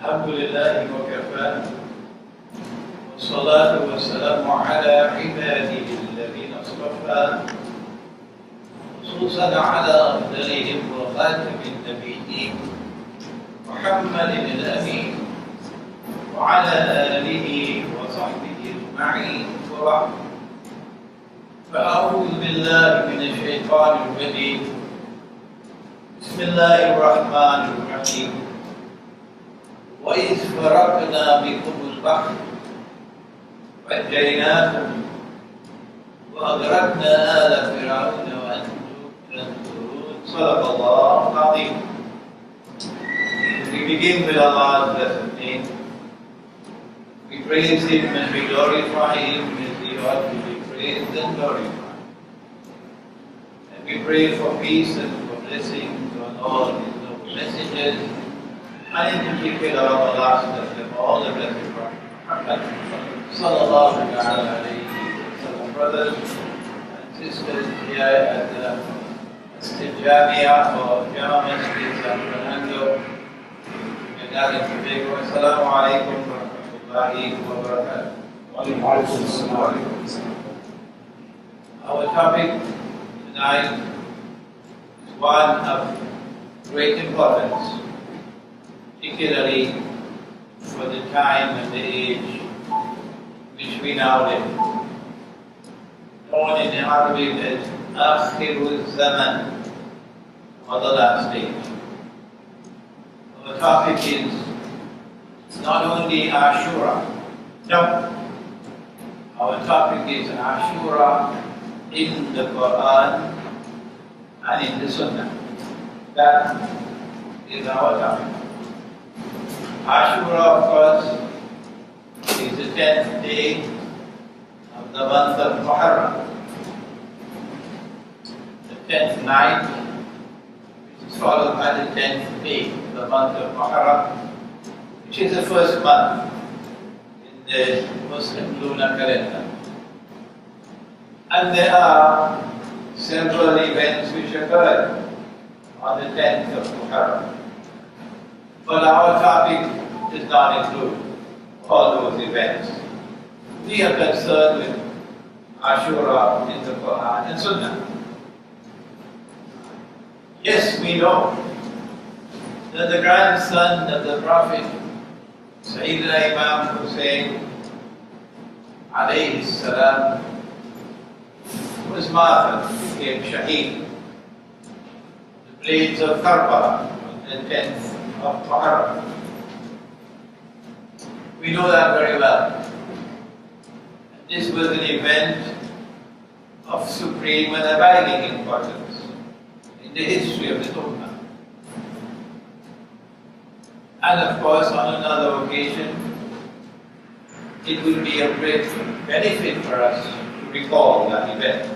الحمد لله وكفى والصلاة والسلام على عباده الذين اصطفى خصوصا على أفضلهم وخاتم النبيين محمد الأمين وعلى آله وصحبه أجمعين وبعد فأعوذ بالله من الشيطان الرجيم بسم الله الرحمن الرحيم وإذ فرقنا بكم البحر فنجيناكم وأغرقنا آل فرعون وأنتم تنظرون صدق الله العظيم. We begin with Allah's blessed name. We praise Him and we glorify Him as He ought to be praised and glorified. And we pray for peace and for blessings on all His noble messengers, and in particular on the last of them, all the blessed Prophet Sallallahu Alaihi Wasallam. Brothers and sisters here at the Masjid Jamia or Jama Masjid San Fernando, Assalamu alaikum wa rahmatullahi wa barakatuh. Our topic tonight is one of great importance, particularly for the time and the age which we now live. Known in Arabic as Akhiru Zaman, or the last age. Our topic is not only Ashura. No. Our topic is Ashura in the Quran and in the Sunnah. That is our topic. Ashura, of course, is the 10th day of the month of Muharram. The 10th night, which is followed by the 10th day of the month of Muharram, which is the first month in the Muslim lunar calendar. And there are several events which occurred on the 10th of Muharram. But our topic does not include all those events. We are concerned with Ashura in the Quran and Sunnah. Yes, we know that the grandson of the Prophet, Sayyidina Imam Hosein, alayhi salam, was martyred, became Sheikh. The blades of Karbala on the 10th of Muharram. We know that very well. And this was an event of supreme and abiding importance in the history of the Ummah. And of course, on another occasion, it will be a great benefit for us to recall that event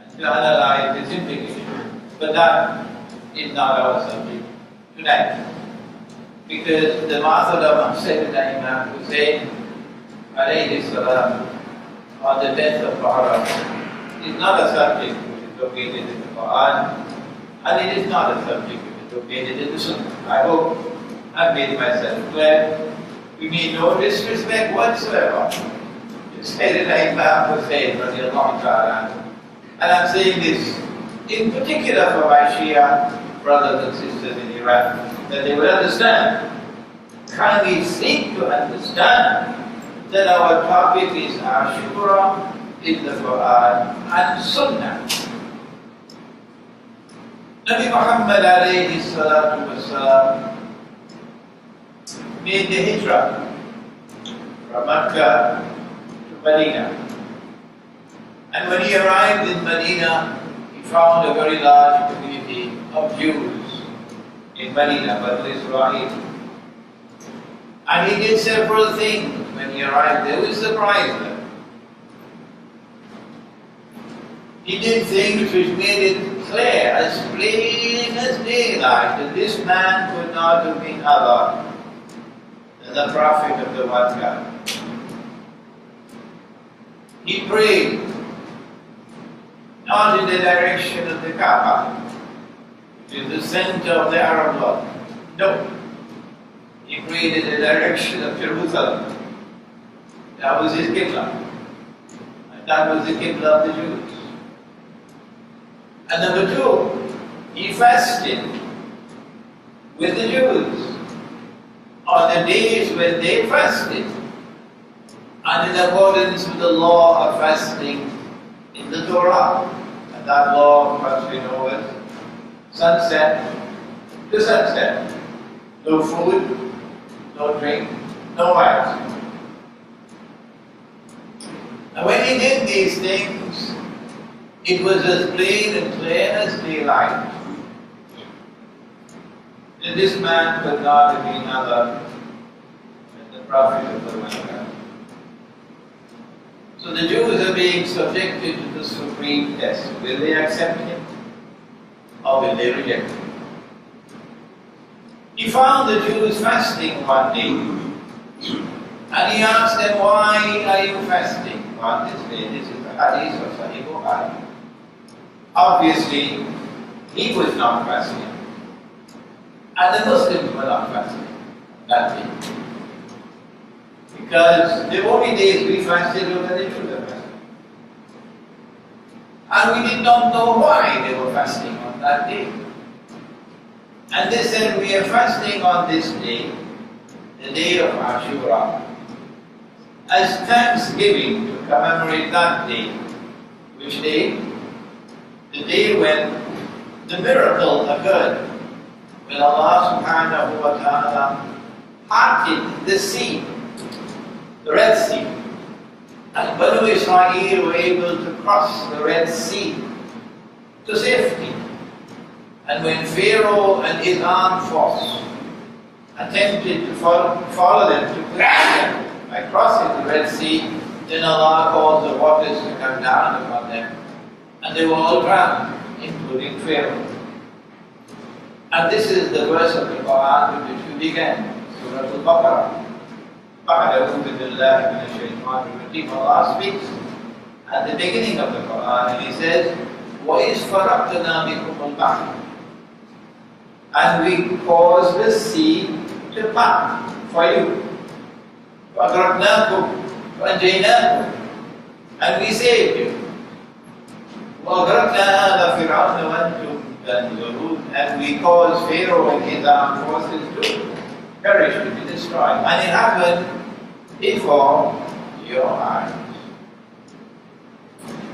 and to analyze its implications. But that is not our subject tonight. Because the method of Sayyidina Imam Hosein alayhi salam on the 10th of Muharram is not a subject which is located in the Quran, and it is not a subject which is located in the Sunnah. I hope I've made myself clear. We mean no disrespect whatsoever to Sayyidina Imam Hosein radiallahu ta'ala. And I'm saying this in particular for my Shia brothers and sisters in Iran, that they will understand. Kindly seek to understand that our topic is Ashura in the Quran and Sunnah. Nabi Muhammad alayhi salatu wasalam made the hijrah from Makkah to Medina. And when he arrived in Medina, he found a very large community of Jews in Medina, Banu Israel. And he did several things when he arrived there which surprised them. He did things which made it clear, as plain as daylight, that this man could not have been other than the Prophet of the one God. He prayed not in the direction of the Kaaba, which is the center of the Arab world. No. He He prayed in the direction of Jerusalem. That was his Qibla. And that was the Qibla of the Jews. And number two, he fasted with the Jews on the days when they fasted, and in accordance with the law of fasting in the Torah. And that law, of course, we know it, sunset to sunset. No food, no drink, no wine. And when he did these things, it was as plain and clear as daylight that this man could not have been other than the Prophet of the Mankind. So the Jews are being subjected to the supreme test. Will they accept him or will they reject him? He found the Jews fasting one day, and he asked them, why are you fasting on this day? This is the hadith of Sahih Bukhari. Obviously, he was not fasting, and the Muslims were not fasting that day. Because the only days we fasted were when the Jews were fasting. And we did not know why they were fasting on that day. And they said, we are fasting on this day, the day of Ashura, as thanksgiving to commemorate that day. Which day? The day when the miracle occurred, when Allah subhanahu wa ta'ala parted the sea, the Red Sea. And Banu Israel were able to cross the Red Sea to safety. And when Pharaoh and his armed force attempted to follow them, to pursue them by crossing the Red Sea, then Allah caused the waters to come down upon them, and they were all drowned, including Pharaoh. And this is the verse of the Quran with which we began, Surah Al-Baqarah. Allah speaks at the beginning of the Quran, and He says, وَإِذْ فَرَقْنَا بِكُمُ الْبَحْرَ, and we caused the sea to part for you. وَأَغْرَقْنَاكُمْ وَأَنْجَيْنَاكُمْ, and we saved you. وَأَغْرَقْنَا آلَ فِرْعَوْنَ وَأَنْتُمْ تَنْظُرُونَ, and we caused Pharaoh and his armed forces to perish, to be destroyed. And it happened before your eyes.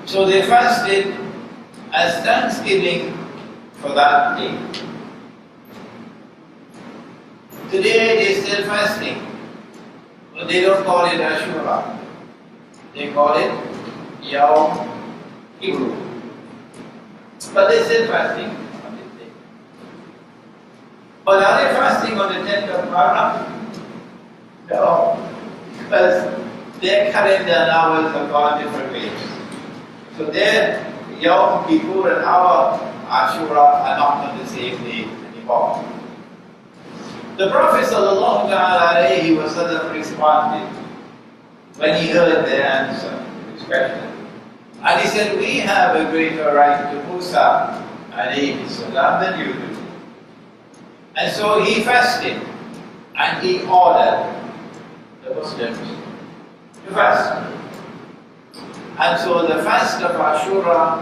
So they fasted as thanksgiving for that day. Today they still fasting, but they don't call it Ashura. They call it Yawm Kippur. But they still fasting on this day. But are they fasting on the 10th of Muharram? No, because their calendar and ours have gone different ways. So their Yawm Kippur and our Ashura are not on the same day anymore. The Prophet ﷺ responded when he heard their answer to his question. And he said, we have a greater right to Musa ﷺ than you do. And so he fasted, and he ordered the Muslims to fast. And so the fast of Ashura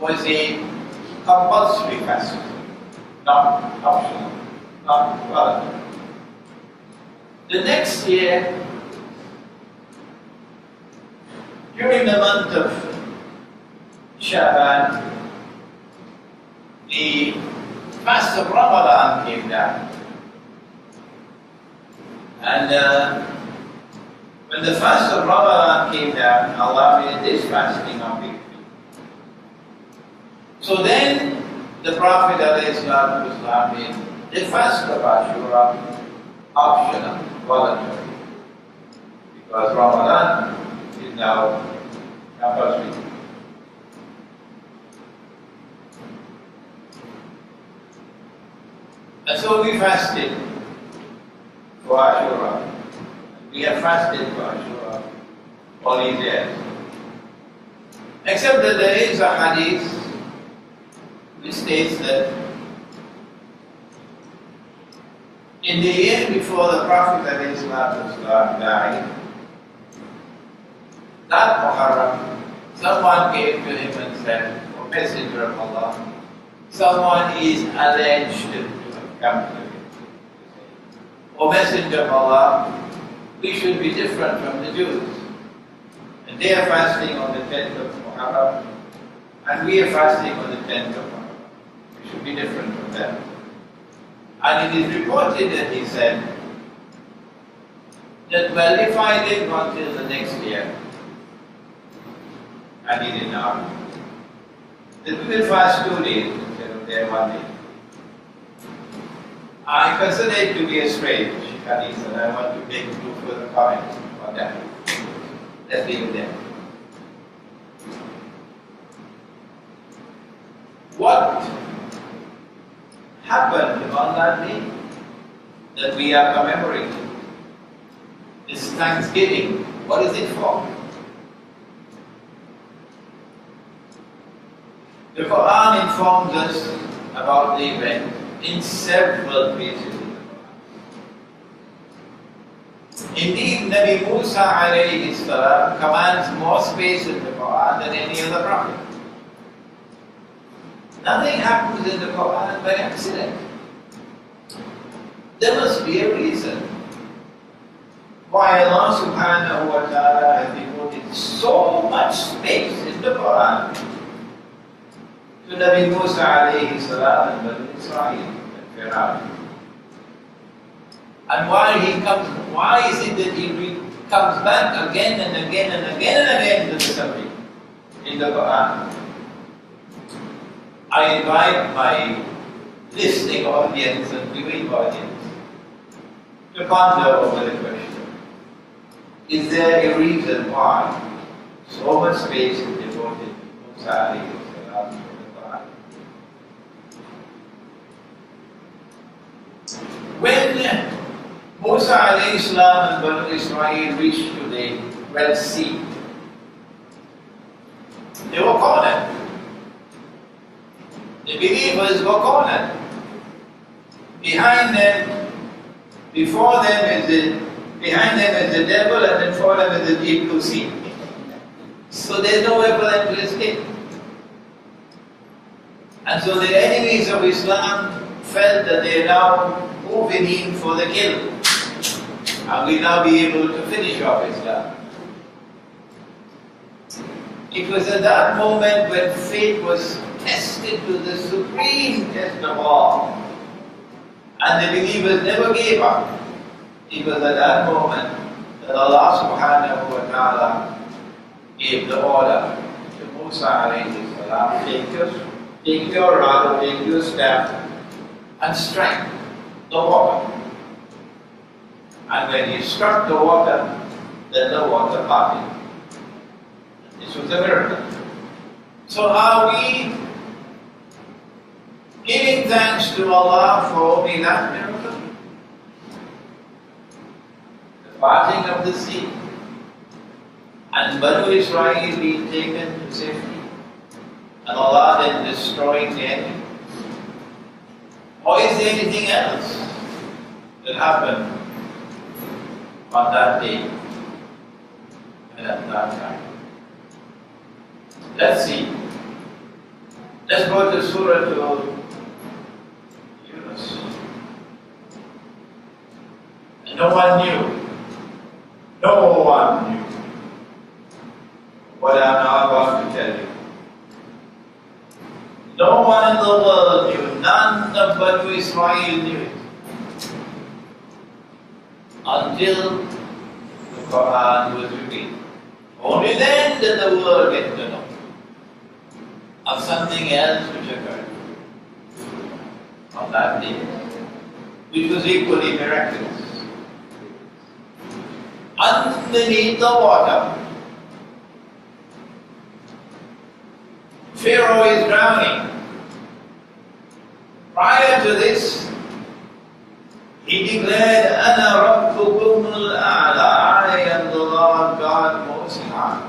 was a compulsory fast, not optional, not voluntary. The next year, during the month of Shaban, the fast of Ramadan came down. And when the fast of Ramadan came down, Allah made this fasting obligatory. So then the Prophet ﷺ made the fast of Ashura optional, voluntary. Because Ramadan is now compulsory. And so we fasted for Ashura. We have fasted for Ashura all these years. Except that there is a hadith which states that In the year before the Prophet ﷺ died, that Muharram, someone came to him and said, "O Messenger of Allah, someone is alleged to have come to him. O Messenger of Allah, we should be different from the Jews. And they are fasting on the 10th of Muharram, and we are fasting on the 10th of Muharram. We should be different from them." And it is reported that he said that, well, if I live until the next year, and he did not, that we will fast 2 days instead of their 1 day. I consider it to be a strange hadith, and I want to make two further comments on that. Let's leave it there. What happened on that day that we are commemorating? This Thanksgiving. What is it for? The Quran informs us about the event in several places. Indeed, Nabi Musa alayhi salam commands more space in the Quran than any other prophet. Nothing happens in the Quran by accident. There must be a reason why Allah subhanahu wa ta'ala has devoted so much space in the Quran to Nabi Musa alayhi salam and Bani Israel and Fir'aun. And why is it that he comes back again and again and again and again to the subject in the Quran? I invite my listening audience and viewing audience to ponder over the question. Is there a reason why so much space is devoted to Musa alayhi salam in the Quran? When Musa alayhi salam and Bani Israel reached to the Red Sea, they were cornered. The believers were cornered. Behind them is the devil, and then before them is the deep blue sea. So there's no way for them to escape. And so the enemies of Islam felt that they are now moving in for the kill, and will now be able to finish off Islam. It was at that moment when faith was tested to the supreme test of all, and the believers never gave up. It was at that moment that Allah subhanahu wa ta'ala gave the order to Musa alayhi salam, take your rod, take your staff, and strike the water. And when he struck the water, then the water parted. This was a miracle. So are we giving thanks to Allah for only that miracle? The parting of the sea, and Banu Israel being taken to safety, and Allah then destroying the enemy? Or is there anything else that happened on that day and at that time? Let's see. Let's go to Surah Yunus. And no one knew what I'm now about to tell you. No one in the world knew, none of Banu Israel knew it, until the Quran was revealed. Only then did the world get to know of something else which occurred on that day, which was equally miraculous. Underneath the water, Pharaoh is drowning. Prior to this, he declared, "Ana rabbukum al-a'la." I am the Lord God Most High.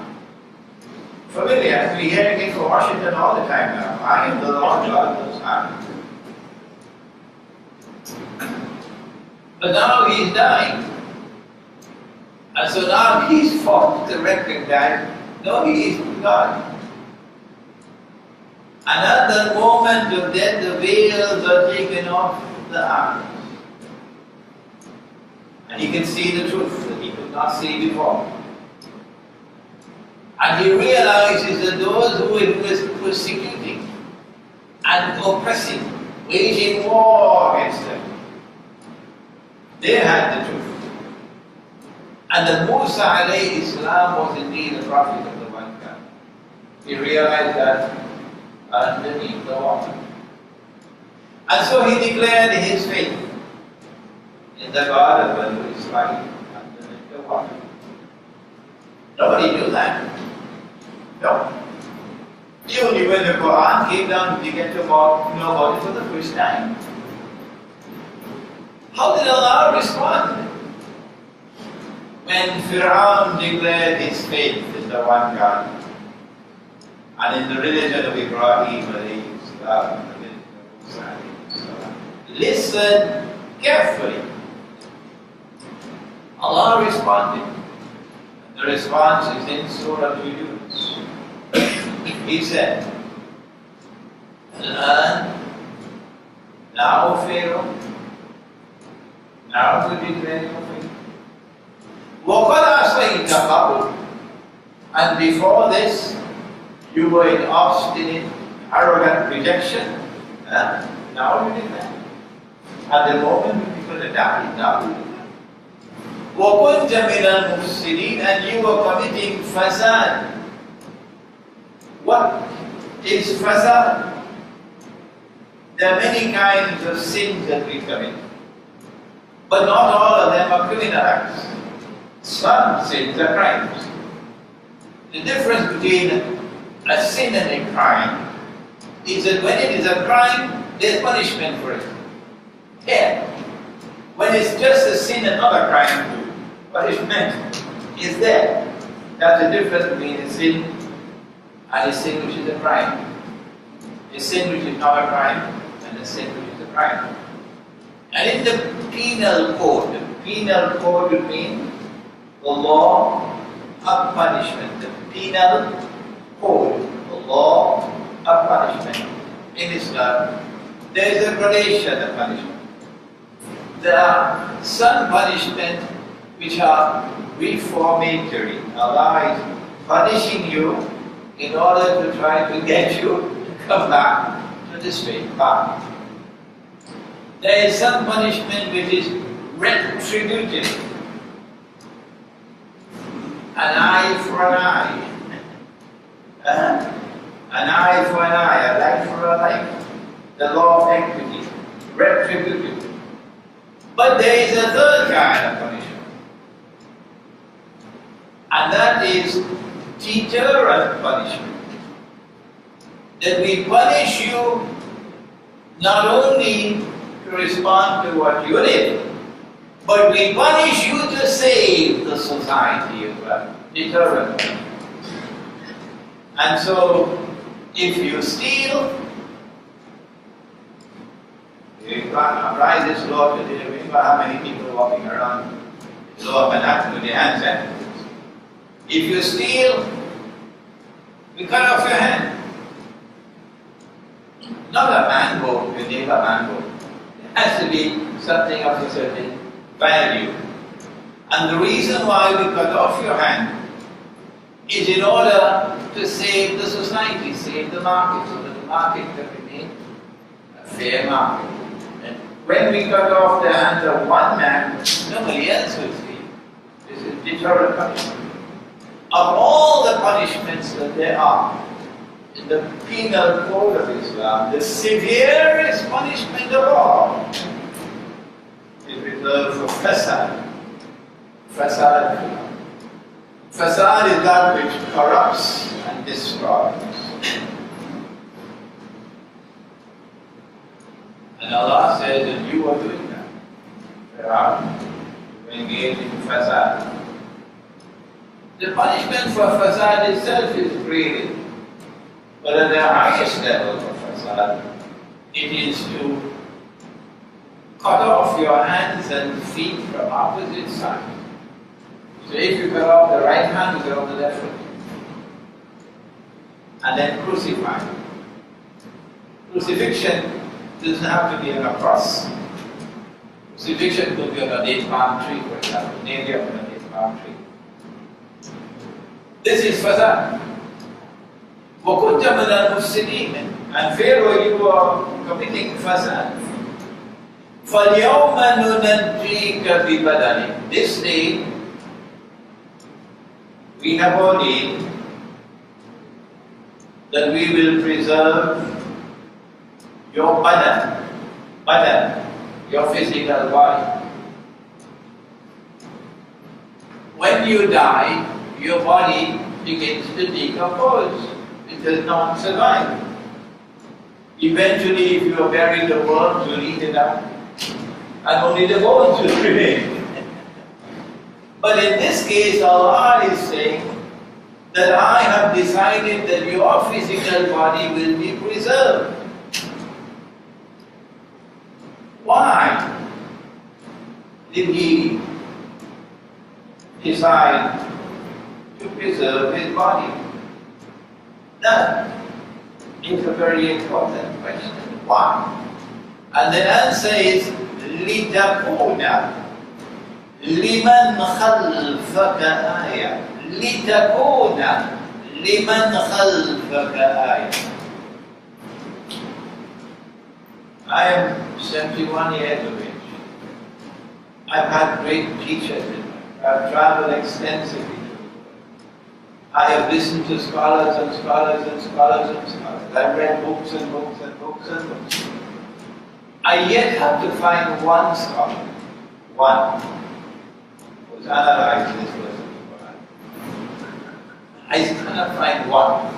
Familiar, we hear it for Washington all the time now. I am the Lord God Most High. But now he is dying. And so now he is forced to recognize, no, he is God. And at that moment of death, the veils are taken off the eyes. And he can see the truth that he could not see before. And he realizes that those who he was persecuting and oppressing, waging war against them, they had the truth. And that Musa alayhi salam was indeed a prophet of the one God. He realized that underneath the water. And so he declared his faith in the God of Israel underneath the water. Nobody knew that. No. Only when the Quran came down, we began to know about it for the first time. How did Allah respond? When Fir'aun declared his faith in the one God and in the religion of Ibrahim alayhi salam, the religion of Musa alayhi salam, listen carefully. Allah responded. And the response is in Surah Yunus. He said, "Al-an, now Pharaoh, now to declare your faith. وَقَدْ عَصَيْتَ قَبْلُ, and before this, you were in obstinate, arrogant rejection. Now you did that. At the moment when people are dying, now you did that. وَكُنْتَ مِنَ الْمُفْسِدِينَ, and you were committing fasad. What is fasad? There are many kinds of sins that we commit, but not all of them are criminal acts. Some sins are crimes. The difference between a sin and a crime is that when it is a crime, there's punishment for it. Yeah. When it's just a sin and not a crime, punishment is there. That's the difference between a sin and a sin which is a crime. A sin which is not a crime and a sin which is a crime. And in the penal code would mean the law of punishment. The penal code, the law of punishment. In Islam, there is a gradation of punishment. There are some punishment which are reformatory. Allah is punishing you in order to try to get you to come back to the straight path. There is some punishment which is retributive. An eye for an eye. An eye for an eye, a life for a life. The law of equity, retributive. But there is a third kind of punishment. And that is deterrent punishment. That we punish you not only to respond to what you did, but we punish you to save the society as well. Deterrent. And so, if you steal, you apply this law today. Remember how many people walking around the law of Manhattan with their hands out. If you steal, we cut off your hand. Not a mango, you name a mango. It has to be something of a certain value. And the reason why we cut off your hand is in order to save the society, save the market, so that the market can remain a fair market. And when we cut off the hands of one man, nobody else will steal. This is deterrent punishment. Of all the punishments that there are in the penal code of Islam, the severest punishment of all is reserved for fasad. Fasad. Fasad is that which corrupts and destroys. And Allah says that you are doing that. You engage in fasad. The punishment for fasad itself is created. But at the highest level of fasad, it is to cut off your hands and feet from opposite sides. So if you cut off the right hand, you cut off the left foot. And then crucify. Crucifixion doesn't have to be on a cross. Crucifixion could be on a date palm tree, for example, nail on a date palm tree. This is fasad. وَكُنْتَ مِنَ الْمُفْسِدِينَ. And Pharaoh, you are committing fasad. فَالْيَوْمَ نُنَجِّيكَ بِبَدَنِكَ. This day, we have ordained that we will preserve your badan, your physical body. When you die, your body begins to decompose. It does not survive. Eventually, if you are buried, the worms will eat it up, and only the bones will remain. But in this case, Allah is saying that I have decided that your physical body will be preserved. Why did He decide to preserve His body? That is a very important question. Why? And the answer is لِتَكُونَ لِمَنْ خَلْفَكَ آيَةً. لِتَكُونَ لِمَنْ خَلْفَكَ آيَةً. I am 71 years of age. I've had great teachers in life. I've traveled extensively. I have listened to scholars and scholars and scholars and scholars. I've read books and books and books and books. I yet have to find one scholar, one, who's analyzed this verse of the Quran. I cannot find one.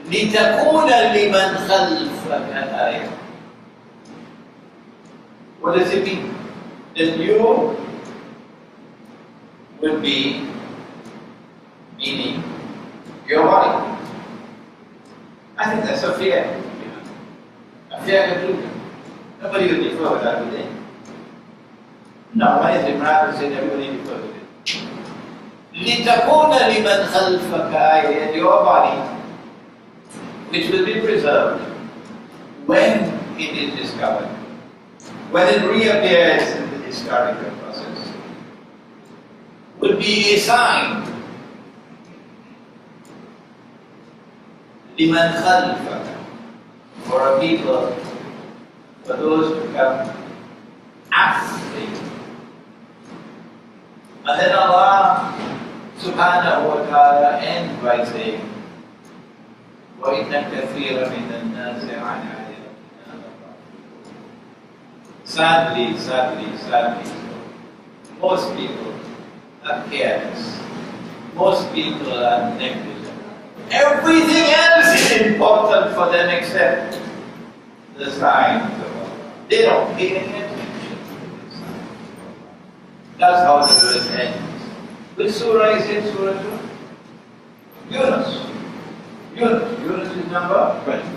لِتَكُونَ لِمَنْ خَلْفَكَ آيَةً. What does it mean? That you would be, meaning your body. I think that's a fair conclusion. Nobody will differ with that, will they? No, why is Imran saying everybody differ with it? لِتَكُونَ لِمَنْ خَلْفَكَ آيَةً. Your body, which will be preserved when it is discovered, when it reappears in the historical process, would be a sign لِمَنْ خَلْفَكَ, for a people, for those who come after you. And then Allah subhanahu wa ta'ala ends by saying, وَإِنَّ كَثِيرًا مِنَ النَّاسِ عَنْ آيَاتِنَا لَغَافِلُونَ. Sadly, most people are careless. Most people are negligent. Everything else is important for them except the signs of Allah. They don't pay any attention to the signs of Allah. That's how the verse ends. Which surah is it? Surah 2? Yunus is number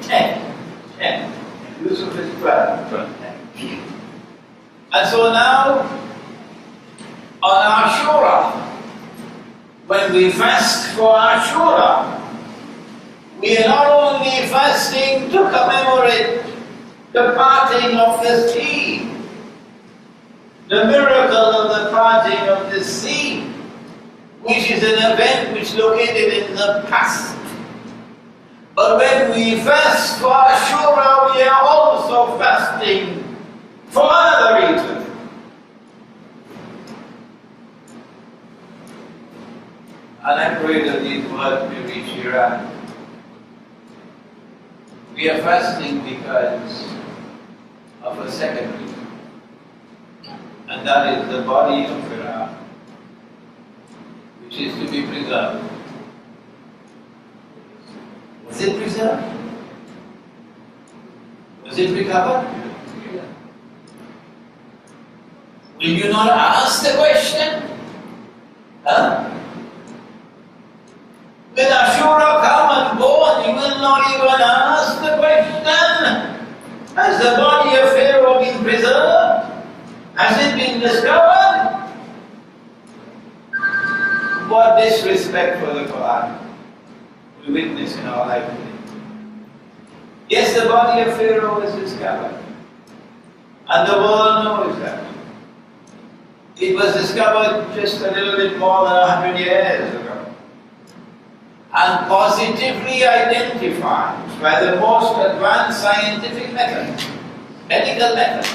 10. Yusuf is 12. And so now, on Ashura, when we fast for Ashura, we are not only fasting to commemorate the parting of the sea, the miracle of the parting of the sea, which is an event which is located in the past. But when we fast for Ashura, we are also fasting for another reason. And I pray that these words may reach Iran. We are fasting because of a second reason, and that is the body of Iran, which is to be preserved. Was it preserved? Was it recovered? Will you not ask the question? Huh? When Ashura come and go and you will not even ask the question, has the body of Pharaoh been preserved? Has it been discovered what disrespect for the Quran we witness in our life today. Yes, the body of Pharaoh was discovered, and the world knows that. It was discovered just a little bit more than 100 years ago, and positively identified by the most advanced scientific method, medical method,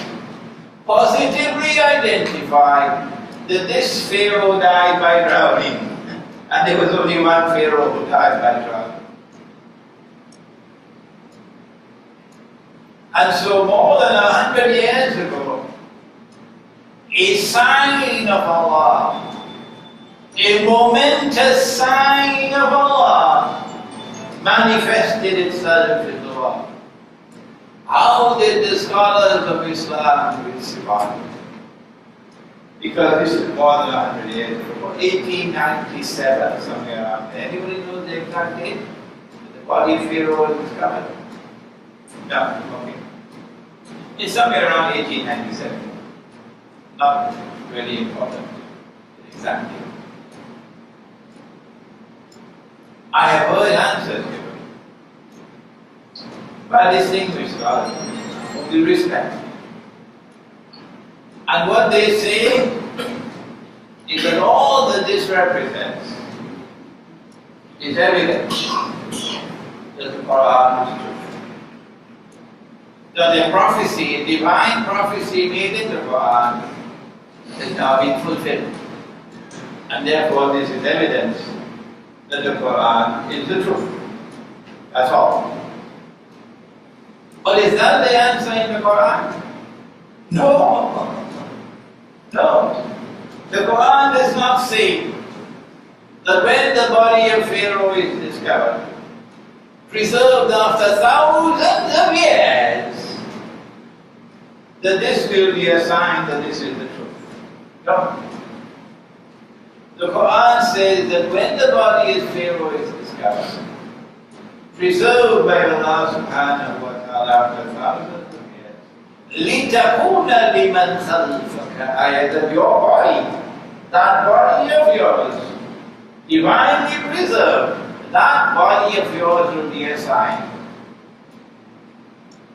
positively identified that this Pharaoh died by drowning, and there was only one Pharaoh who died by drowning. And so more than 100 years ago, a sign of Allah, a momentous sign of Allah, manifested itself in the world. How did the scholars of Islam respond? Because this is more than 100 years ago, 1897, somewhere around there. Anybody knows the exact date? The body of Pharaoh was discovered? No, okay. It's somewhere around 1897. Not really important, exactly. I have heard answers given by distinguished scholars whom we respect. And what they say is that all that this represents is evidence that the Quran is true. That a prophecy, a divine prophecy made in the Quran has now been fulfilled. And therefore this is evidence that the Quran is the truth. That's all. But is that the answer in the Quran? No. No. The Quran does not say that when the body of Pharaoh is discovered, preserved after thousands of years, that this will be a sign that this is the truth. No. The Quran says that when the body of Pharaoh is discovered, preserved by Allah subhanahu wa ta'ala after thousands of years, لِتَكُونَ لِمَنْ خَلْفَكَ آيَةً, your body, that body of yours, divinely preserved, that body of yours will be a sign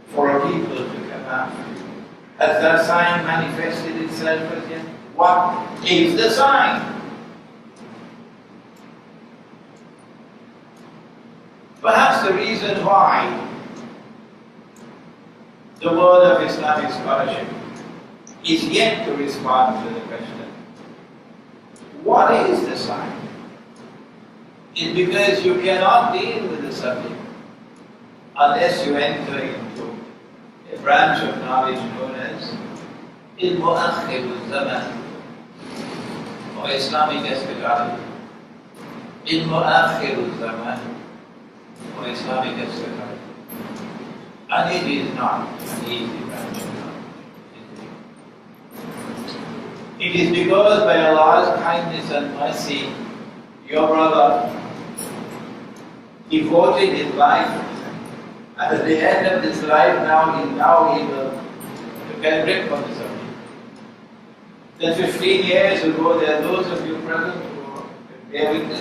for people to come after you. Has that sign manifested itself as yet? What is the sign? Perhaps the reason why the world of Islamic scholarship is yet to respond to the question, what is the sign? Is because you cannot deal with the subject unless you enter into a branch of knowledge known as al-Zaman, or Islamic eschatology. Zaman, or Islamic eschatology. And it is not an easy branch of knowledge. It is because by Allah's kindness and mercy, your brother devoted his life, and at the end of his life now he will get grip on the subject. Then 15 years ago, there are those of you present who bear witness.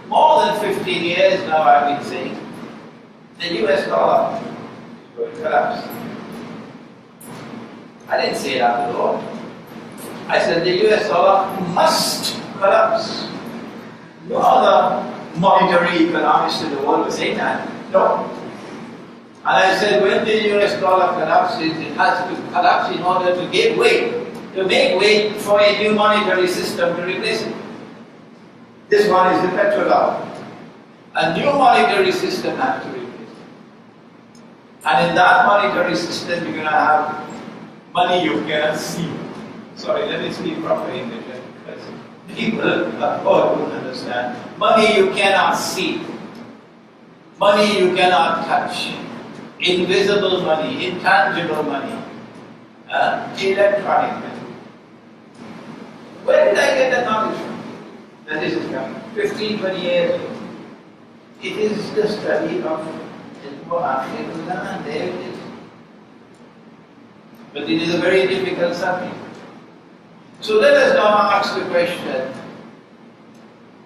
More than 15 years now I've been saying, the US dollar is going to collapse. I didn't say it out of the Lord. I said the US dollar must collapse. No other monetary economist in the world was saying that. No. And I said when the US dollar collapses, it has to collapse in order to give way, to make way for a new monetary system to replace it. This one is the petrodollar. A new monetary system has to replace it. And in that monetary system, you're going to have money you cannot see. Sorry, let me speak proper English because people don't understand. Money you cannot see. Money you cannot touch. Invisible money, intangible money. Electronic money. Where did I get that knowledge from? That this is coming. 15, 20 years ago. It is the study of al-Jalalayn. There it is. But it is a very difficult subject. So let us now ask the question,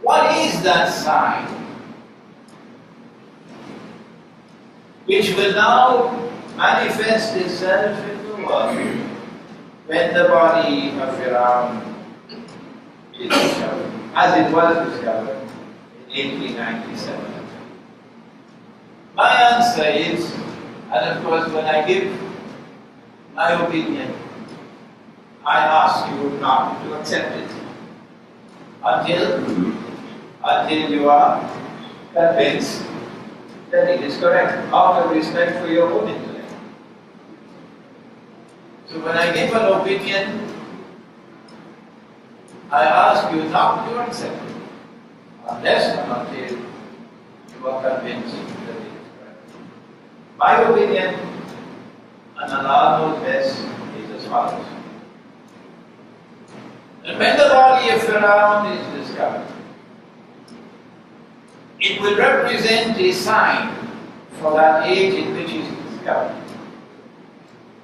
what is that sign which will now manifest itself in the world when the body of Imran is discovered, as it was discovered in 1897? My answer is, and of course when I give my opinion, I ask you not to accept it until you are convinced that it is correct, out of respect for your own intellect. So when I give an opinion, I ask you not to accept it, unless and until you are convinced that it is correct. My opinion, and Allah knows best, is as follows. And when the body of Imran is discovered, it will represent a sign for that age in which it is discovered,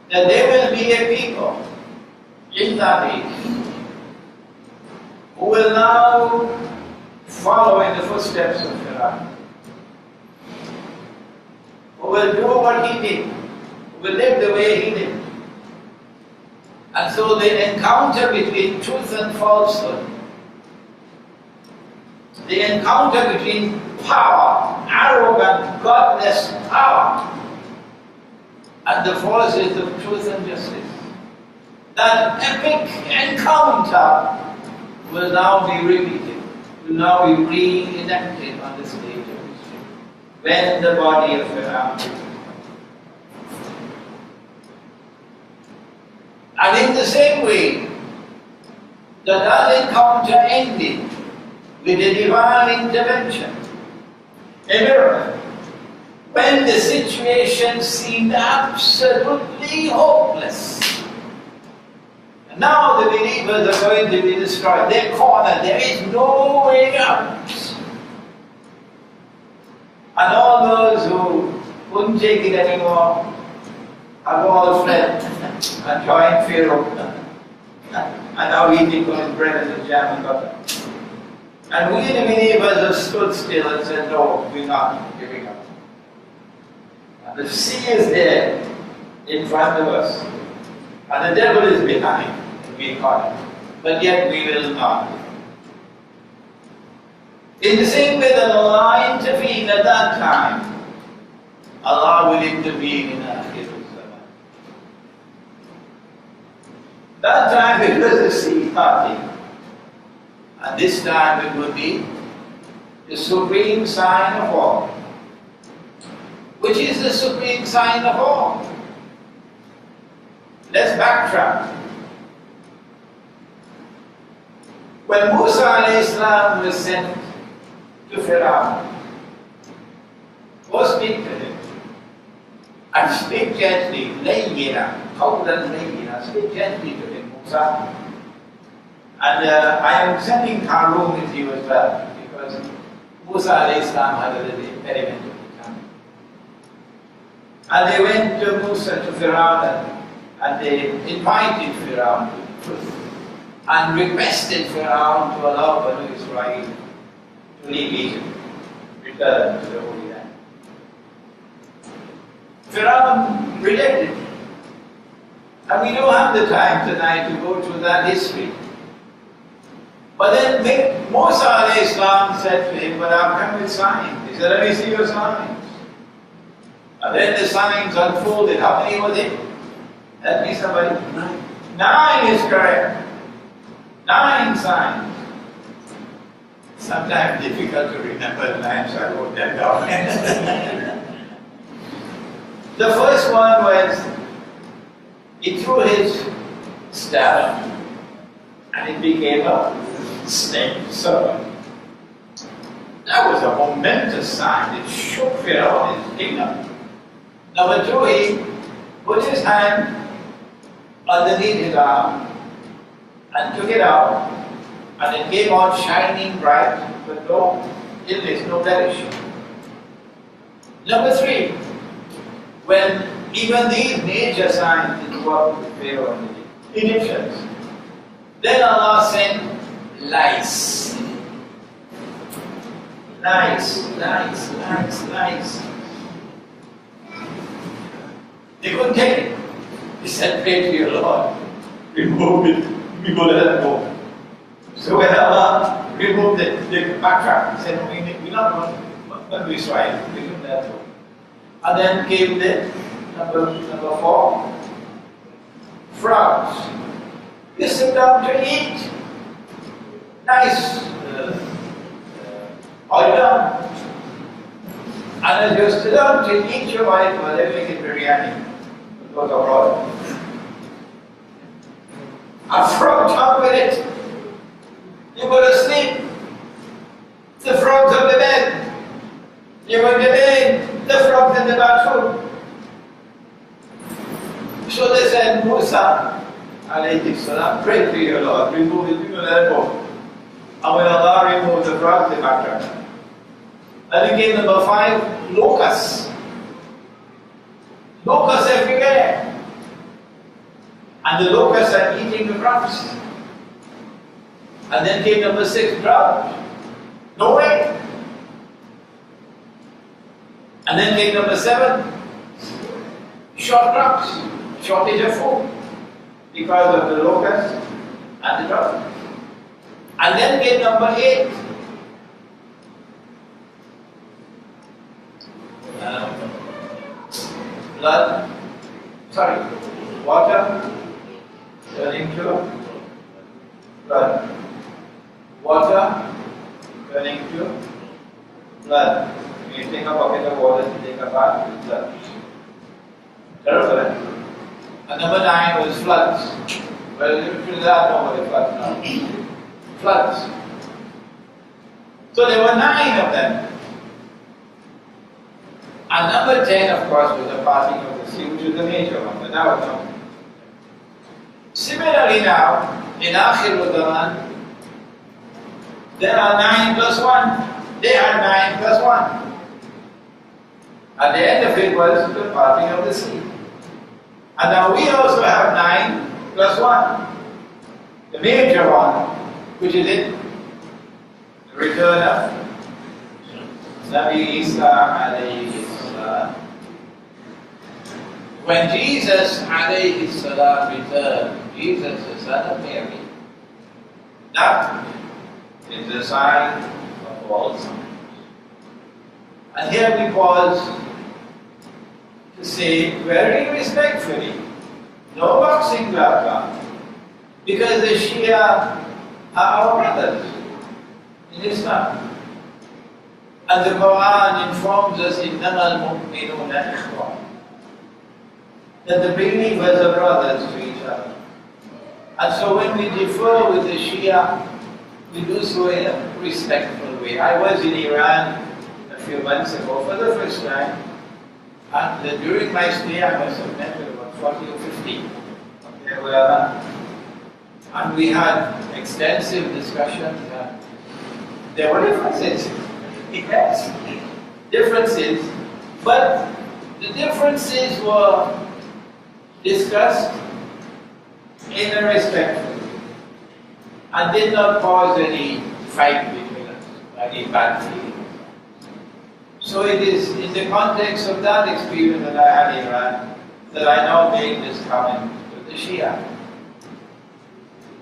that there will be a people in that age who will now follow in the footsteps of Imran, who will do what he did, who will live the way he did. And so the encounter between truth and falsehood, the encounter between power, arrogant, godless power, and the forces of truth and justice, that epic encounter will now be repeated, will now be reenacted on the stage of history, when the body of Imran. And in the same way that encounter ended with a divine intervention, a miracle, when the situation seemed absolutely hopeless. And now the believers are going to be destroyed. They're cornered. There is no way out. And all those who couldn't take it anymore have all fled and joined Pharaoh and now eating on his bread and jam and butter. And we the believers have stood still and said, no, we're not giving up. And the sea is there in front of us, and the devil is behind, and we caught it. But yet we will not. In the same way that Allah intervened at that time, Allah will intervene in Akhir. That time it was a sea party, and this time it will be the supreme sign of all. Which is the supreme sign of all? Let's backtrack. When Musa alayhi salam was sent to Pharaoh, go speak to him. And speak gently, layyina, qawlan layyina, speak gently to him, Musa. And I am sending Harun with you as well, because Musa alayhi salam had a little impediment of the tongue. And they went to Musa, to Pharaoh, and they invited Pharaoh to truth, and requested Pharaoh to allow Banu Israel to leave Egypt, return to the Holy Land. Pharaoh rejected. And we don't have the time tonight to go through that history. But then Musa alayhi salam said to him, but I've come with signs. He said, let me see your signs. And then the signs unfolded. How many was it? Help me somebody. 9 is correct. 9 signs. Sometimes difficult to remember the 9, so I wrote that down. The first one was, he threw his staff and it became a snake serpent. That was a momentous sign. It shook Pharaoh and his kingdom. Number 2, he put his hand underneath his arm and took it out, and it came out shining bright, but no illness, no blemish. Number 3, when even these major signs didn't work with Pharaoh and the Egyptians, Then Allah sent lice. Lice. They couldn't take it. They said, pray to your Lord. Remove it. We will let it go. So when Allah removed it, they backtracked and said, we're not going to be trying. We couldn't let it go. And then came the number 4, frogs. You sit down to eat. Nice oil down. And as you sit down to eat your wife, well, they make it biryani. It was abroad. A frog jumped with it. You go to sleep. The frog's on the bed. You go to bed. The frog's in the bathroom. So they said, Musa, alayhi salam, pray to your Lord, remove it, you will let it go. And when Allah removed the frog, they backtracked. And then came number 5, locusts. Locusts everywhere. And the locusts are eating the crops. And then came number 6, drought. No rain. And then came number 7, short crops, shortage of food because of the locusts and the drought. And then came number 8, water turning to blood. Water turning to blood. When you take a bucket of water to take a bath, it's blood. Terrible, eh? And number 9 was floods. Well, you that over the floods now. Floods. So there were 9 of them. And number 10, of course, was the parting of the sea, which was the major one, but now it's not. Similarly now, in Akhir al-Zaman, there are 9 plus 1. They are 9 plus 1. At the end of it was the parting of the sea. And now we also have 9 plus 1. The major one, which is it? The return of Nabi Isa alayhi salam. When Jesus alayhi salam returned, Jesus the son of Mary, that is the sign of all signs. And here we pause to say very respectfully, no boxing glove, because the Shia are our brothers in Islam. And the Quran informs us, إِنَّمَا الْمُؤْمِنُونَ إِخْوَةٌ, that the believers are brothers to each other. And so when we differ with the Shia, we do so in a respectful way. I was in Iran a few months ago for the first time, and during my stay I must have met with about 40 or 50 of their ulama. And we had extensive discussions. There were differences. Yes, differences. But the differences were discussed in a respectful way and did not cause any fight between us, any bad feelings. So it is in the context of that experience that I had in Iran that I now make this comment to the Shia.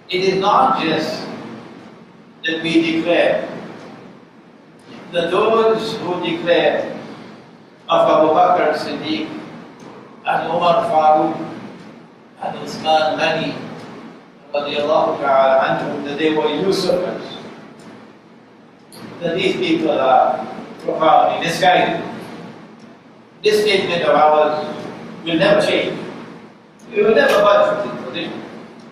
It is not just that we declare that those who declare of Abu Bakr Siddiq and Umar Farooq and Uthman Ghani radiallahu ta'ala anhum, that they were usurpers, that these people are profoundly misguided. This statement of ours will never change. We will never budge from this position.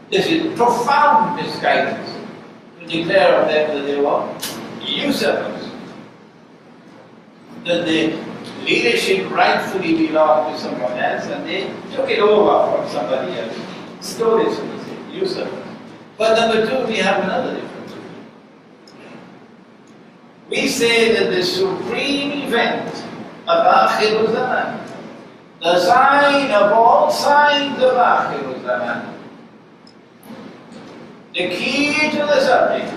This is profound misguidance to declare of them that they were usurpers, that the leadership rightfully belonged to someone else and they took it over from somebody else. Stole it, so to say, usurpers. But number 2, we have another difference. We say that the supreme event of Akhir al-Zaman, the sign of all signs of Akhir al-Zaman, The key to the subject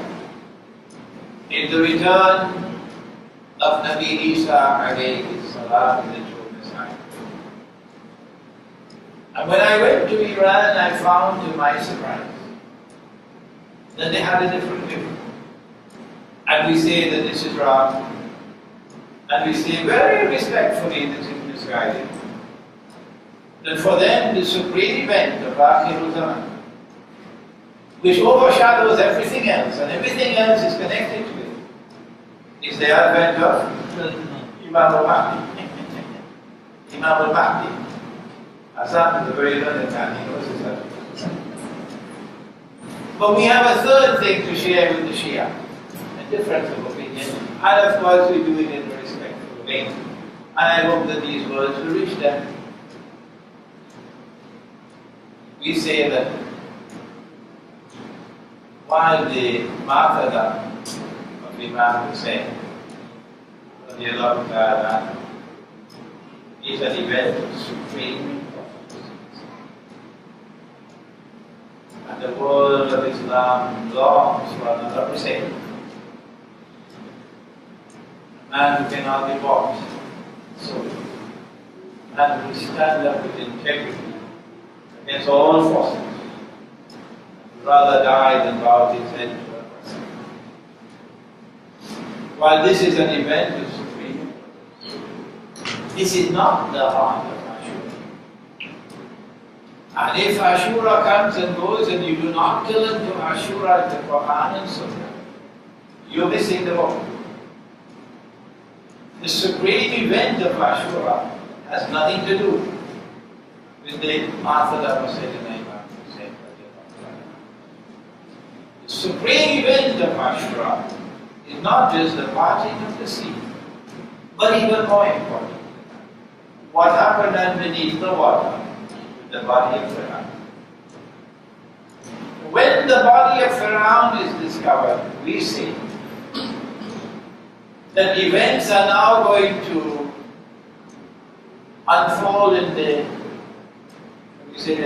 is the return of Nabi Isa alayhi salam, the true Messiah. And when I went to Iran, I found to my surprise that they had a different view. And we say that this is wrong. And we say very respectfully that it is misguided. That for them the supreme event of Akhirul Zaman, which overshadows everything else, and everything else is connected to it, is the advent of Imam al-Mahdi. Imam al-Mahdi. Hassan is a very learned man, he knows his subject. But we have a third thing to share with the Shia, a difference of opinion, and of course we do it in a respectful way. And I hope that these words will reach them. We say that while the martyrdom of Imam Hosein is an event of supreme importance, and the world of Islam longs for another Hosein, a man who cannot be bought, so a man who will stand up with integrity against all forces, rather die than bow his head to a person. While this is an event of supreme importance, this is not the heart of Ashura. And if Ashura comes and goes and you do not kill him to Ashura in the Quran and Sunnah, you're missing the boat. The supreme event of Ashura has nothing to do with the martyrdom of Sayyidina Imam Hosein. The supreme event of Ashura is not just the parting of the sea, but even more important, what happened underneath the water with the body of Fir'aun. When the body of Fir'aun is discovered, we see that events are now going to unfold in the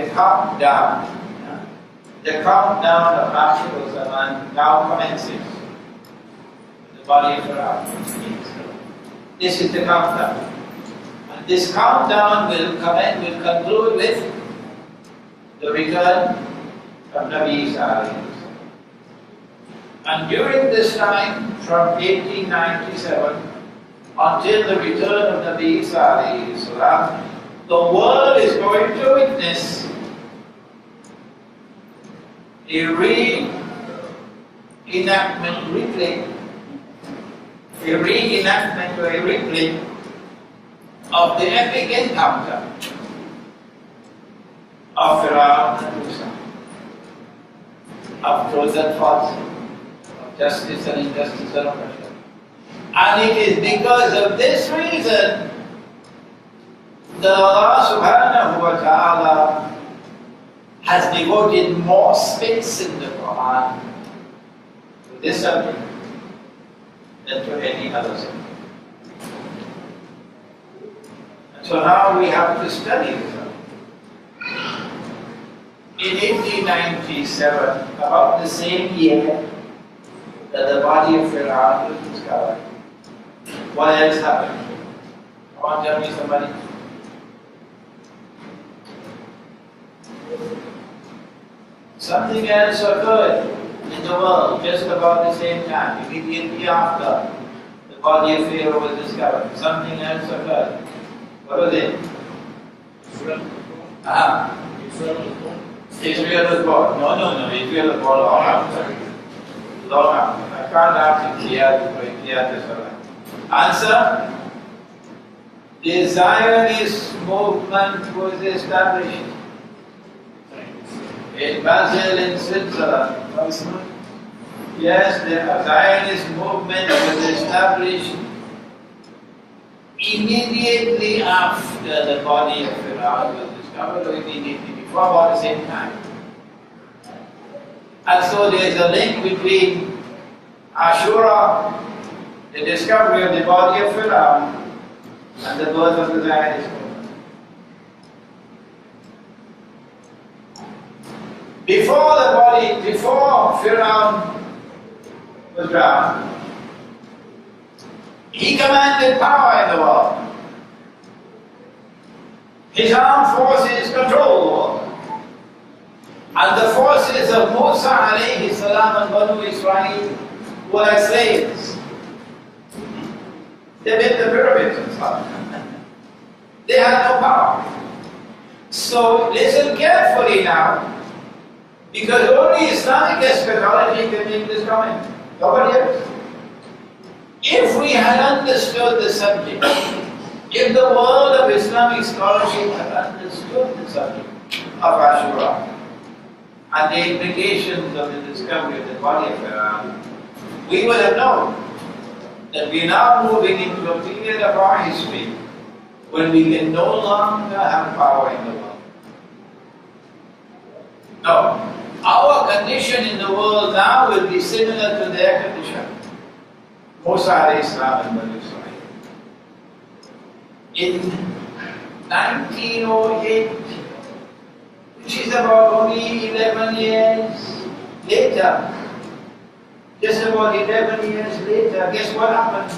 countdown. The countdown of Ashura Zaman now commences. The body of Fir'aun. This is the countdown. And this countdown will conclude with the return of Nabi Isa. And during this time, from 1897 until the return of Nabi Isa, the world is going to witness a reenactment or a replay of the epic encounter of Fir'aun and Musa, of truth and falsehood, of justice and injustice and oppression. And it is because of this reason that Allah subhanahu wa ta'ala has devoted more space in the Quran to this subject than to any other subject. And so now we have to study this subject. In 1897, about the same year that the body of Fir'aun was discovered, what else happened? Come on, tell me somebody. Something else occurred in the world just about the same time, immediately after the body of Pharaoh was discovered. Something else occurred. What was it? Israel was born. No. Israel was born long after. Long after. I can't ask if he had this or that. Answer? The Zionist movement was established in Basel in Switzerland. Yes, the Zionist movement was established immediately after the body of Fir'aun was discovered, or immediately before, about the same time. And so there is a link between Ashura, the discovery of the body of Fir'aun, and the birth of the Zionist movement. Before Fir'aun was drowned, he commanded power in the world. His armed forces controlled the world. And the forces of Musa alayhi salam and Banu Israel were like slaves. They built the pyramids and stuff. They had no power. So listen carefully now, because only Islamic eschatology can make this comment. Nobody else. If we had understood the subject, if the world of Islamic scholarship had understood the subject of Ashura and the implications of the discovery of the body of Iran, we would have known that we are now moving into a period of our history when we can no longer have power in the world. No, our condition in the world now will be similar to their condition. Musa alayhi salam and Banu Israel. In 1908, which is about only 11 years later, just about 11 years later, guess what happened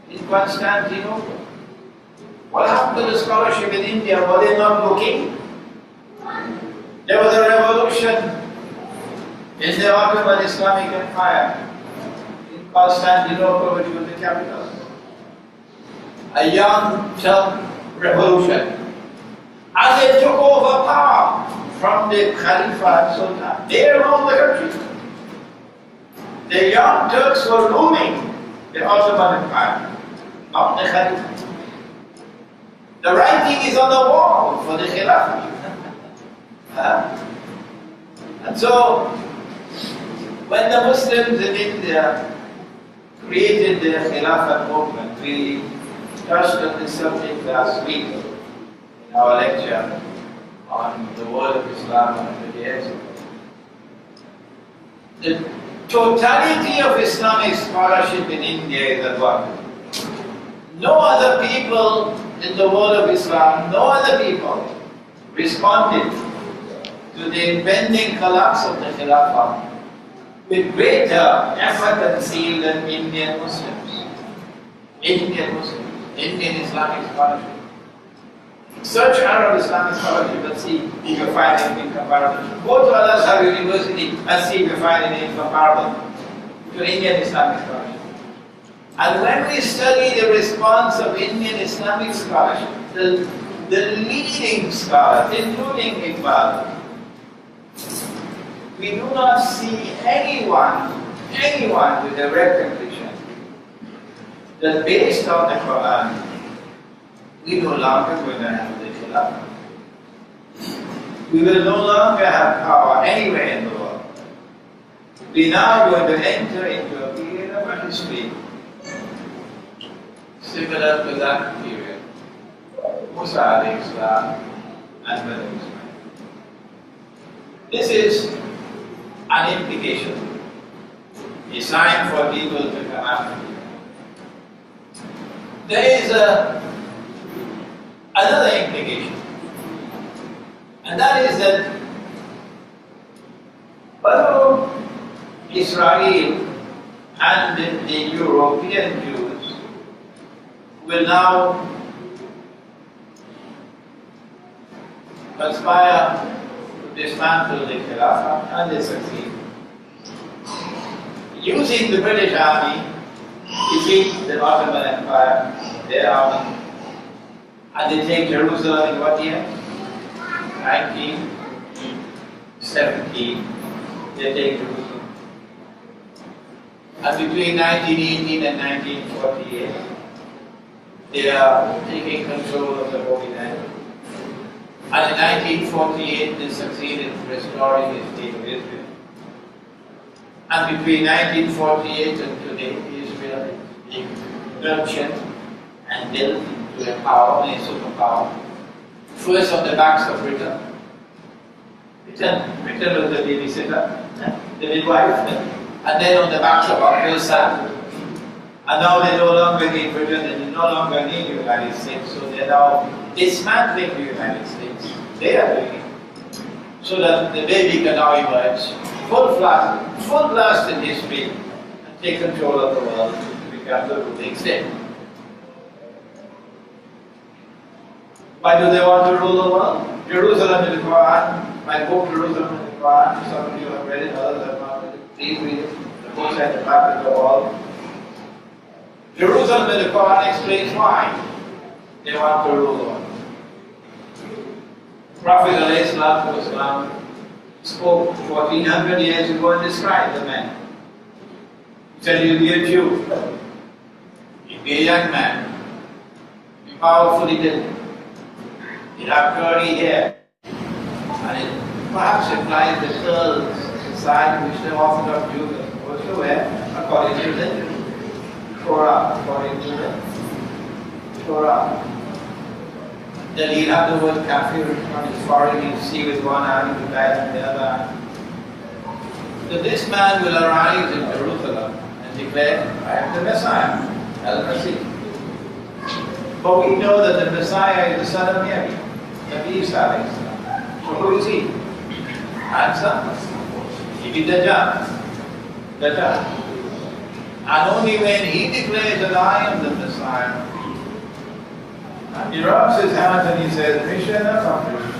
in Constantinople? What happened to the scholarship in India? Were they not looking? There was a revolution in the Ottoman Islamic Empire in Constantinople, which was the capital. A young Turk revolution. As they took over power from the Khalifa and Sultan, they ruled the country. The young Turks were ruling the Ottoman Empire, not the Khalifa. The writing is on the wall for the Khilafah. And so, when the Muslims in India created the Khilafah movement, we touched on this subject last week in our lecture on the world of Islam 100 years ago. The totality of Islamic scholarship in India is at what? No other people in the world of Islam, no other people responded to the impending collapse of the Khilafah with greater effort and zeal than Indian Muslims. Indian Islamic scholarship. Search Arab Islamic scholarship and see if you find anything comparable. Go to al-Azhar University and see if you find anything comparable to Indian Islamic scholarship. And when we study the response of Indian Islamic scholarship, the leading scholars, including Iqbal, we do not see anyone with a recognition that based on the Quran, we no longer going to have the Khilafah. We will no longer have power anywhere in the world. We now going to enter into a period of our history similar to that period. Musa alayhi salam and Banu Israel. This is an implication, a sign for people to come after you. There is another implication, and that is that Banu Israel and the European Jews will now conspire to dismantle the Khilafah, and they succeed. Using the British army, defeat the Ottoman Empire, their army, and they take Jerusalem in what year? 1917, they take Jerusalem. And between 1918 and 1948, they are taking control of the Holy Land. And in 1948, they succeeded in restoring the state of Israel. And between 1948 and today, Israel is being nurtured and built into a power, a superpower. First on the backs of Britain. Britain was the babysitter, the midwife, and then on the backs of Uncle Sam. And now they no longer need Britain, and they no longer need the United States, so they're now dismantling the United States. They are doing it. so that the baby can now emerge, full blast in history, and take control of the world to become the ruling state. Why do they want to rule the world? Jerusalem in the Quran, my book Jerusalem in the Quran, some of you have read it, others have not read it. Please read it. The book at the back of the wall. Jerusalem in the Quran explains why they want to rule the world. Prophet ﷺ spoke 1400 years ago and described the man. He said, "You'll be a Jew, you'll be a young man, be powerfully built, you'll have curly hair," and it perhaps implies the curls inside which the Orthodox Jews are supposed to wear according to the Torah, according to the Torah. Then he'll have the word kafir on his forehead, he'll see with one eye, he'll die with the other eye. So this man will arise in Jerusalem and declare, "I am the Messiah, al-Masih." But we know that the Messiah is the son of Mary, Nabi Isa. So who is he? Answer, he be Dajjal. Dajjal. And only when he declares that I am the Messiah, and he rubs his hands and he says, "Mission accomplished."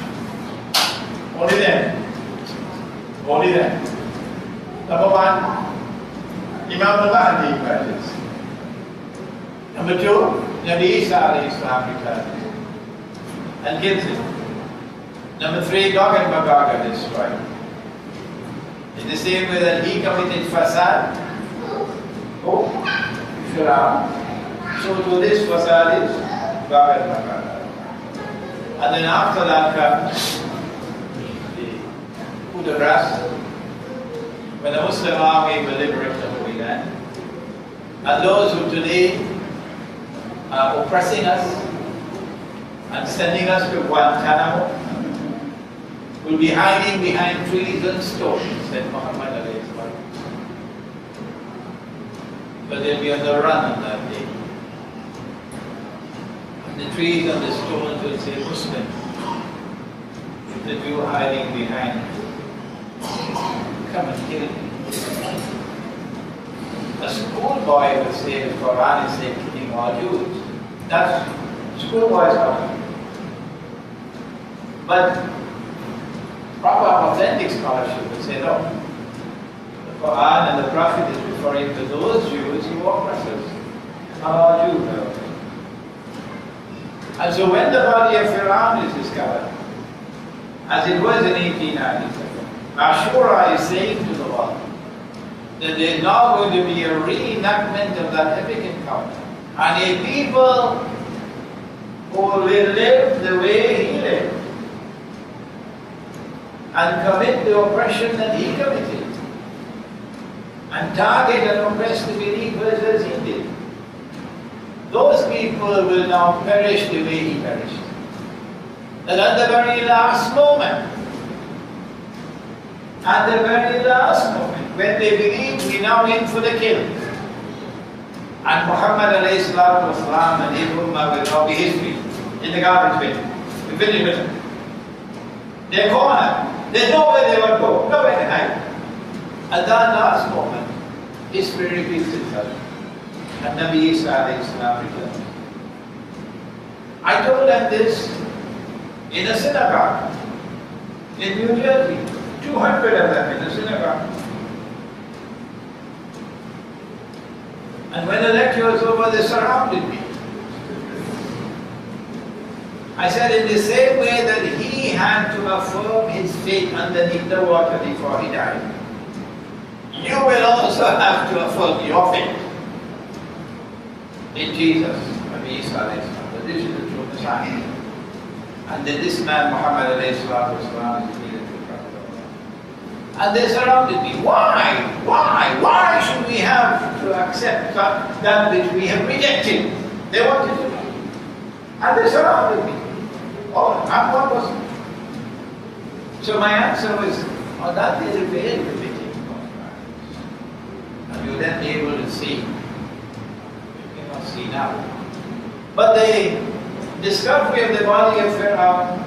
Only then. Only then. Number one, Imam al-Mahdi emerges. Number two, Nabi Isa returns and kills him. Number three, Gog and Magog are destroyed. In the same way that he committed fasad, so to this fasad is Gog and Magog. And then after that comes the coup de grace, when the Muslim army will liberate the Holy Land. And those who today are oppressing us and sending us to Guantanamo will be hiding behind trees and stones, said Muhammad alayhi salam. But they'll be on the run on that day. And the trees and the stones will say, "Muslim." The Jew hiding behind, "Come and kill me." A schoolboy will say the Quran is saying killing all Jews. That's schoolboy's argument. But proper authentic scholarship will say no. The Quran and the Prophet is referring to those Jews who are oppressors, not all Jews. And so when the body of Fir'aun is discovered, as it was in 1897, Ashura is saying to the world that there is now going to be a reenactment of that epic encounter, and a people who will live the way he lived and commit the oppression that he committed and target and oppress the believers as he did. Those people will now perish the way he perished. And at the very last moment, when they believe we now in for the kill, and Muhammad alayhi salatu wasalam and his ummah will now be history in the garbage bin. We finished with them. They're cornered. There's nowhere they will go, nowhere to hide. At that last moment, history repeats itself. And Nabi Isa alayhi salam returns. I told them this in a synagogue in New Jersey. 200 of them in a synagogue. And when the lecture was over, they surrounded me. I said, in the same way that he had to affirm his faith underneath the water before he died, you will also have to affirm your faith in Jesus, Nabi Isa alayhi salam, that this is the true Messiah. And then this man, Muhammad alayhi salatu wasalam, is the true Prophet of Allah. And they surrounded me. Why? Why should we have to accept that which we have rejected? They wanted to know. And they surrounded me. Oh, I'm one person. So my answer was, on that day the veil will be taken off. And you'll then be able to see. You cannot see now. But the discovery of the body of Fir'aun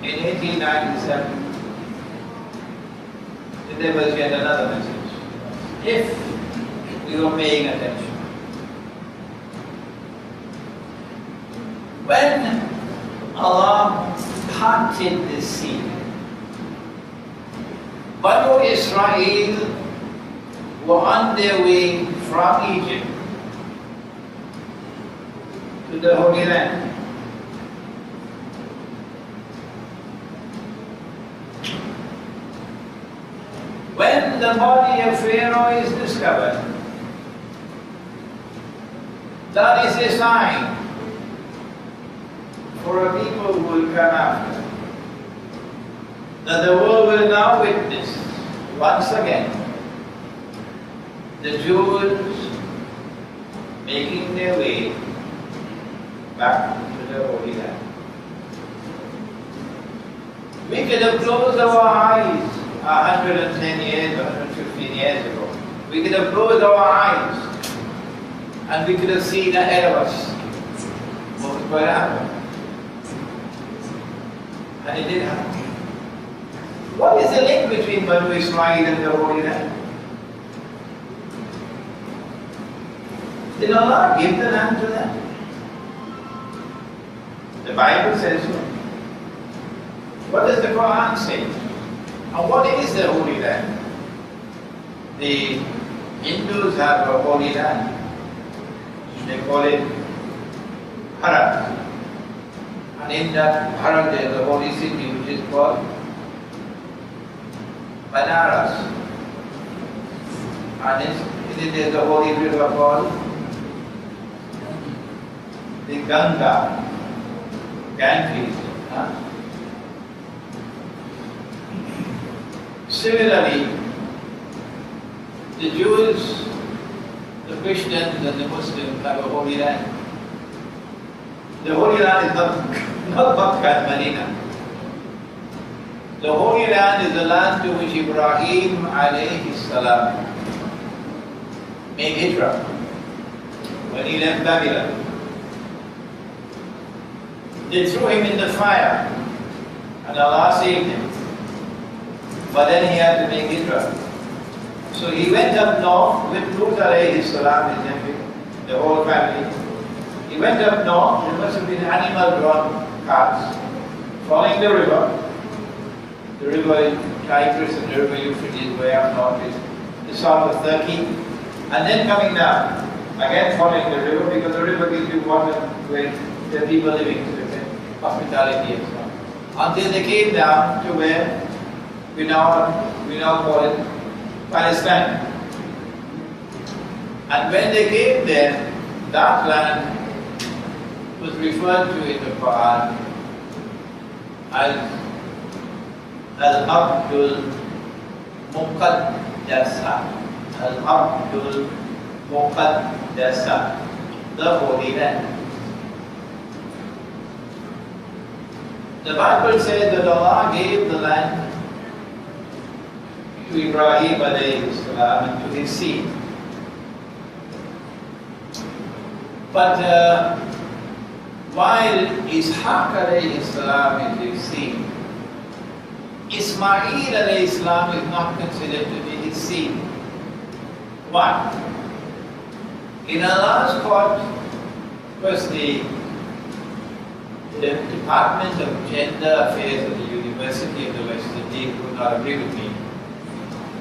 in 1897, there was yet another message. If we were paying attention. When Allah parted the sea, Banu Israel were on their way from Egypt to the Holy Land. When the body of Pharaoh is discovered, that is a sign for a people who will come after, that the world will now witness once again the Jews making their way back to the Holy Land. We could have closed our eyes 110 years, 115 years ago. We could have closed our eyes and we could have seen ahead of us what was going to happen. And it did happen. What is the link between Banu Israel and the Holy Land? Did Allah give the land to them? The Bible says so. What does the Quran say? And what is the Holy Land? The Hindus have a Holy Land. They call it Bharat. And in that Bharat there is a holy city which is called Banaras. And in it there is a holy river called the Ganges. Similarly, the Jews, the Christians and the Muslims have a Holy Land. The Holy Land is not Makkah and Medina. The Holy Land is the land to which Ibrahim alayhi salam made hijrah when he left Babylon. They threw him in the fire and Allah saved him. But then he had to make hijrah. So he went up north with Lut alayhi salam, his nephew, the whole family. He went up north, there must have been animal-drawn carts, following the river. The river Tigris and the river Euphrates way up north is the south of Turkey. And then coming down, again following the river, because the river gives you water where there are people living, so hospitality and so on. Until they came down to where we now call it Palestine. And when they came there, that land was referred to in the Quran as Al-Abdul Muqaddasa. Al-Abdul Muqaddasa, the Holy Land. The Bible says that Allah gave the land to Ibrahim alayhi salam and to his seed. But while Ishaq alayhi salam is his seed, Ismail alayhi salam is not considered to be his seed. Why? In Allah's court, firstly, the Department of Gender Affairs of the University of the West Indies would not agree with me.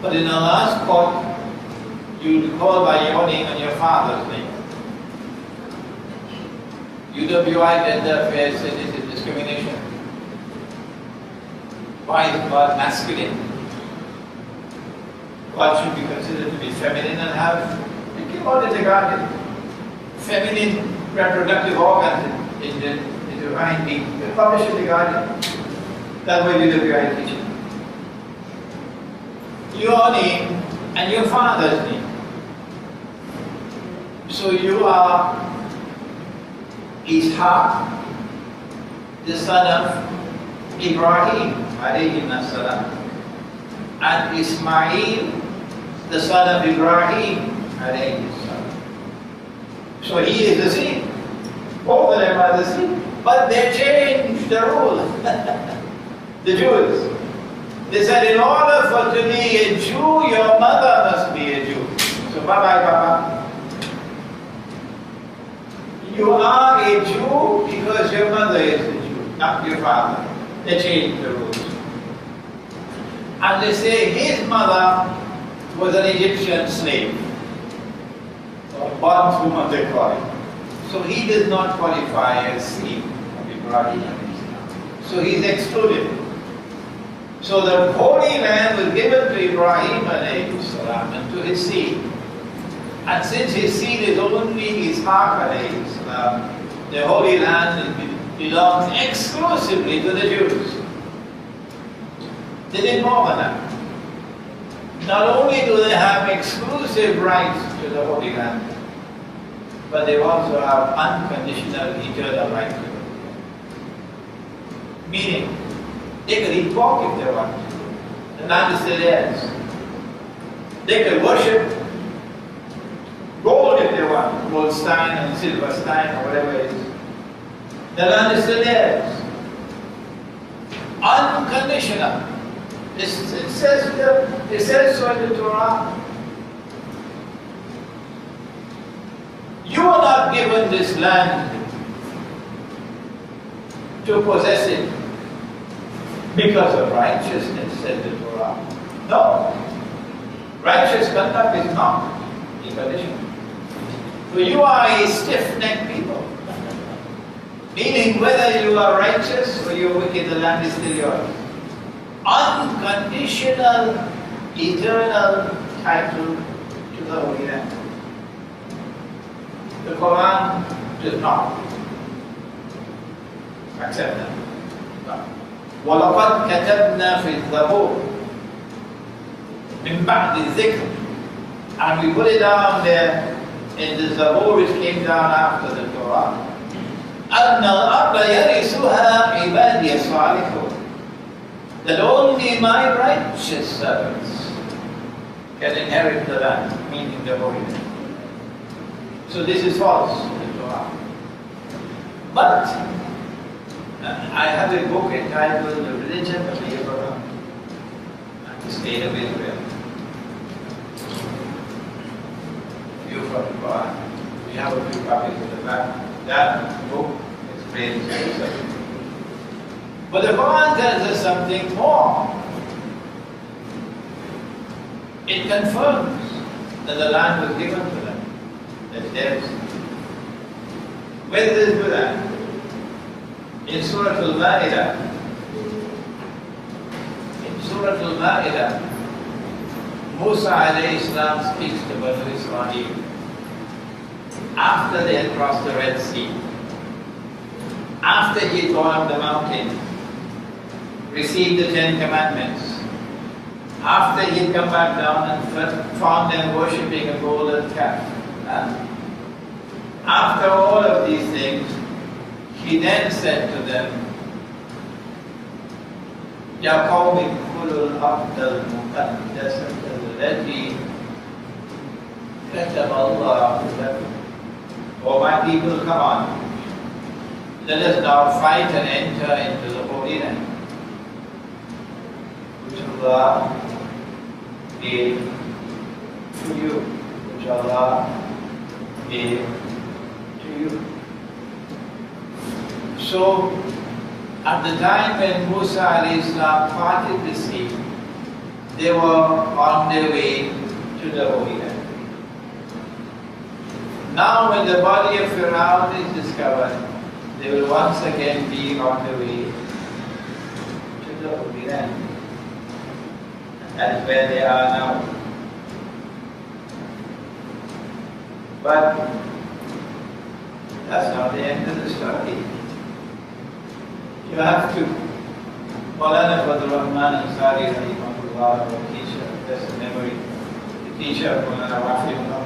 But in Allah's court, you will be called by your name and your father's name. UWI Gender Affairs said this is discrimination. Why is God masculine? God should be considered to be feminine and have, what is the guardian? Feminine reproductive organs in the divine being. The publisher is the guardian. That's why UWI teaching. Your name and your father's name. So you are Ishaq, the son of Ibrahim alayhi salam, and Ismail, the son of Ibrahim alayhi salam. So he is the same. Both of them are the same. But they changed the rule. the Jews. They said, in order for to be a Jew, your mother must be a Jew. So bye-bye, Papa. You are a Jew because your mother is a Jew, not your father. They changed the rules. And they say his mother was an Egyptian slave, or bondwoman they call it. So he does not qualify as seed of Ibrahim. So he's excluded. So the Holy Land was given to Ibrahim alayhi salam and to his seed. And since his seed is only Ishaq alayhi salam, the Holy Land belongs exclusively to the Jews. They did more than that. Not only do they have exclusive rights to the Holy Land, but they also have unconditional eternal rights to it. Meaning, they could eat pork if they want to. The land is still theirs. They could worship gold if they want, gold stein and silver stein or whatever it is. The land is still theirs. Unconditional. It says so in the Torah. You are not given this land to possess it because of righteousness, said the Torah. No. Righteous conduct is not a condition. So you are a stiff-necked people. Meaning whether you are righteous or you are wicked, the land is still yours. Unconditional, eternal title to the Holy Land. The Quran does not accept that. No. وَلَقَدْ كَتَبْنَا فِي الزَّبُورِ مِنْ بَعْدِ الذِّكْرِ. And we put it down there in the Zabur which came down after the Torah. أَنَّ الْأَرْضَ يَرِثُهَا عِبَادِيَ الصَّالِحُونَ. That only my righteous servants can inherit the land, meaning the Holy Land. So this is false in the Torah. But I have a book entitled The Religion of the Abraham and the State of Israel. View from the Quran. We have a few copies in the back. That book explains the subject. But the Quran tells us something more. It confirms that the land was given to them. That's theirs. Where does this do that? In Surah Al-Ma'idah. In Surah Al-Ma'idah, Musa alayhi salam speaks to Banu Israel after they had crossed the Red Sea, after he had gone up the mountain, received the 10 Commandments, after he had come back down and found them worshipping a golden calf. After all of these things, he then said to them, Ya qawmi kulul abdal muqaddasat allati kataba Allah lakum. O my people, come on. Let us now fight and enter into the Holy Land, which Allah gave to you, which Allah gave to you. So, at the time when Musa alayhi salam parted the sea, they were on their way to the Holy Land. Now when the body of Fir'aun is discovered, they will once again be on the way to the Holy Land. And that is where they are now. But that's not the end of the story. You have to. Maulana Fadl Rahman Ansari, rahimahullah, our teacher, best in memory, the teacher of Maulana Wafiyullah,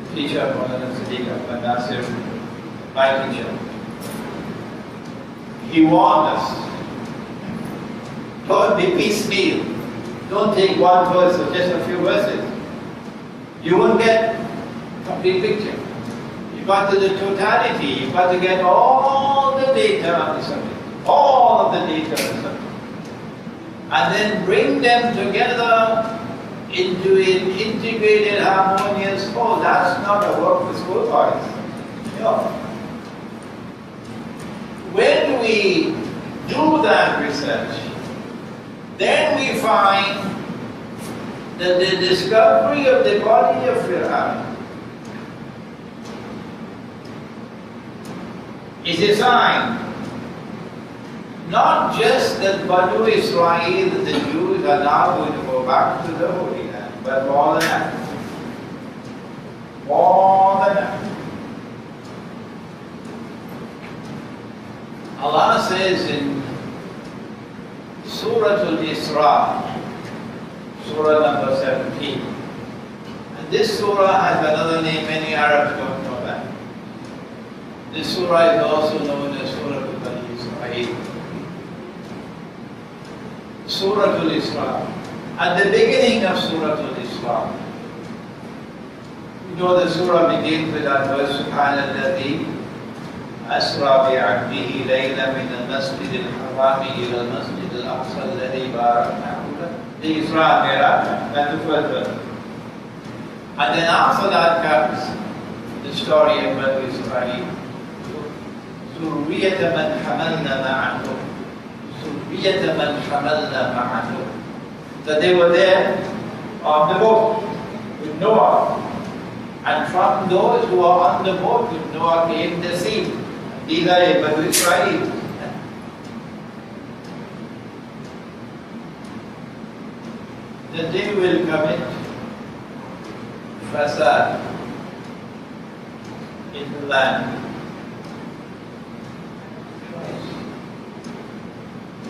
the teacher of Maulana Sadiq Ahmad Nasir, my teacher. He warned us, don't be piecemeal. Don't take one verse or just a few verses. You won't get a complete picture. You've got to the totality. You've got to get all the data on the subject. All of the data on the subject. and then bring them together into an integrated, harmonious whole. That's not a work for schoolboys. No. When we do that research, then we find that the discovery of the body of Fir'aun is a sign not just that Banu Israel, the Jews, are now going to go back to the Holy Land, but more than that. More than that. Allah says in Surah Al-Isra, Surah number 17, and this surah has another name, many Arabs don't know that. This surah is also known as Surah Al-Israel. Surah Al-Isra. At the beginning of Surah Al-Isra, you know the surah begins with that verse, Subhanalladhi asra bi'abdihi layla min al-masjid al-harami ila al-masjid al-aqsa alladhi barakna hawla. The Isra Miraj, that's the first verse. And then after that comes the story of Banu Israel. ذُرِّيَّةَ مَنْ حَمَلْنَا مَعَهُ that they were there on the boat with Noah, and from those who are on the boat with Noah came the sea. These are Banu Israel. That they will commit fasad in the land.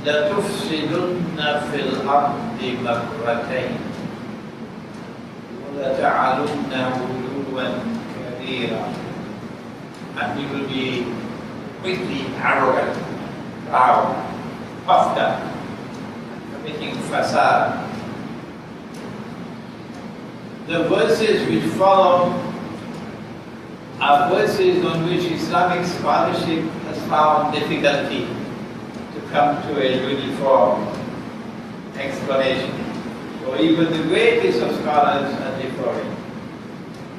لَتُفْسِدُنَّ فِي الْأَرْضِ مَرَّتَيْنِ وَلَتَعَلُنَّ عُلُوًّا كَبِيرًا. And we will be quickly arrogant, proud, puffed up, committing fasad. The verses which follow are verses on which Islamic scholarship has found difficulty to come to a uniform explanation. So even the greatest of scholars are differing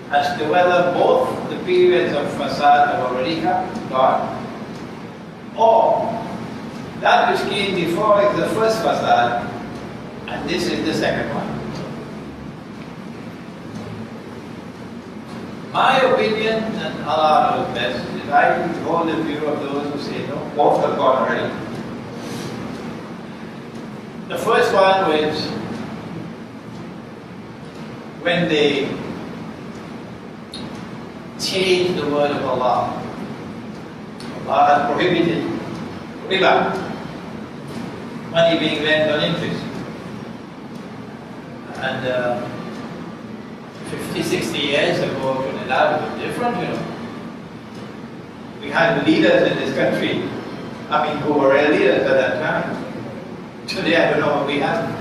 as to whether both the periods of fasad have already gone, or that which came before is the first fasad and this is the second one. My opinion, and Allah knows best, is I hold the view of those who say no, both have gone already. The first one was when they changed the word of Allah. Allah has prohibited riba, money being lent on interest. And 50, 60 years ago, Trinidad was different, you know. We had leaders in this country, who were real leaders at that time. Today, I don't know what we have.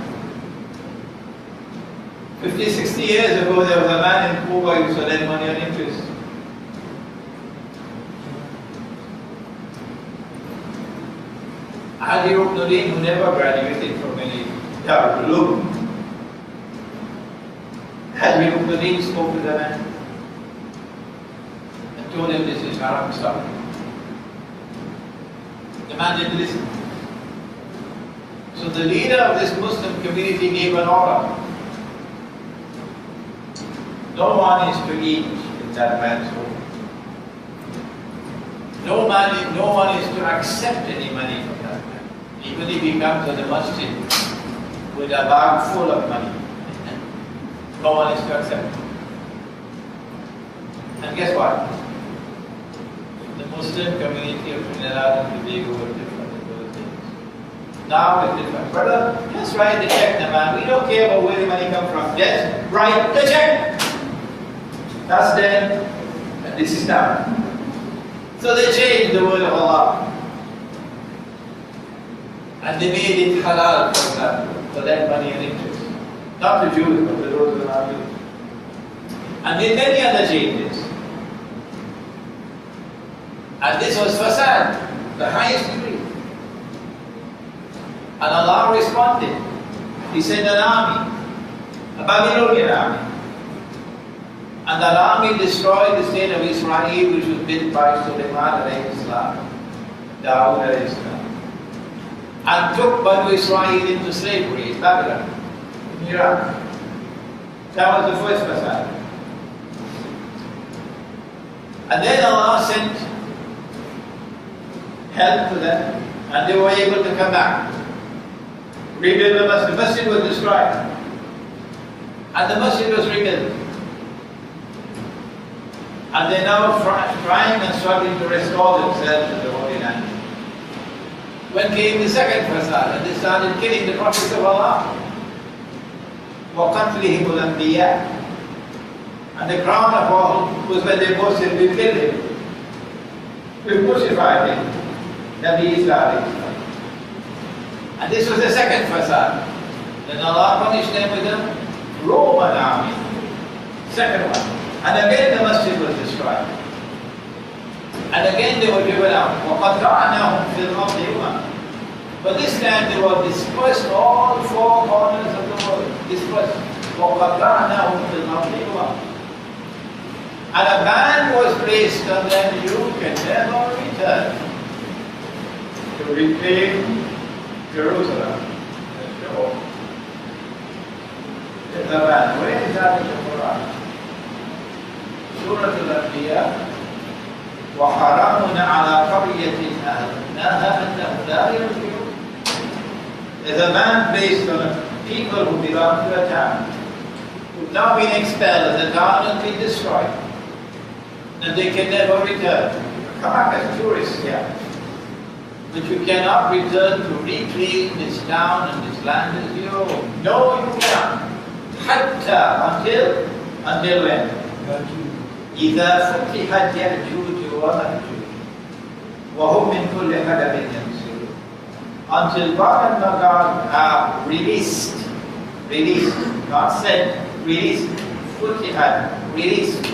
50, 60 years ago, there was a man in Cuba who used to lend money on interest. Haji Ruknuddin, who never graduated from any Darul Uloom, Haji Ruknuddin spoke to the man and told him this is haram stuff. The man didn't listen. So the leader of this Muslim community gave an order. No one is to eat in that man's home. No one is to accept any money from that man. Even if he comes to the masjid with a bag full of money, no one is to accept it. And guess what? The Muslim community of Trinidad and Tobago were different in those days. Now it's different. Brother, just write the check, the man. We don't care about where the money comes from. Just write the check. That's then, and this is now. So they changed the word of Allah. And they made it halal for example, to lend money and interest. Not the Jews, but the those who are Jews. And made many other changes. And this was fasad, the highest degree. And Allah responded. He sent an army, a Babylonian army. And that army destroyed the state of Israel, which was built by Sulaiman alayhi salam, Dawood alayhi salam, and took Banu Israel into slavery in Babylon, in Iraq. That was the first Masada. And then Allah sent help to them, and they were able to come back. Rebuild the masjid. The masjid was destroyed, and the masjid was rebuilt. And they're now trying and struggling to restore themselves to the Holy Land. When came the second fasad, and they started killing the prophets of Allah. وَقَتْلِهِمُ الْأَنْبِيَاءِ. And the crown of all was when they boasted, we killed him. We crucified him. Nabi Isa. And this was the second fasad. Then Allah punished them with a Roman army. Second one. And again the masjid was destroyed. And again they were driven out. وَقَطَعْنَاهُمْ فِي الْأَرْضِ أُمَمًا. But this time they were dispersed all four corners of the world. Dispersed. وَقَطَعْنَاهُمْ فِي الْأَرْضِ أُمَمًا. And a ban was placed on them, you can never return to reclaim Jerusalem. There's a ban. Where is that in the Quran? Surah Al-Anbiya. وَحَرَامٌ عَلَى قَرْيَةٍ أَهْلَكْنَاهَا أَنَّهُمْ لَا يَرْجِعُونَ. There's a ban based on people who belong to a town, who've now been expelled, and the town has been destroyed, and they can never return. Come back as tourists here. But you cannot return to reclaim this town and this land as your own. No, you cannot. Hatta, until when? إِذَا فُتِحَتْ يَأْجُوجُ وَمَأْجُوجُ وَهُمْ مِنْ كُلِّ حَدَبٍ يَنْسِلُونَ. Until God and Nazar are released, not sent, released, futihat, released,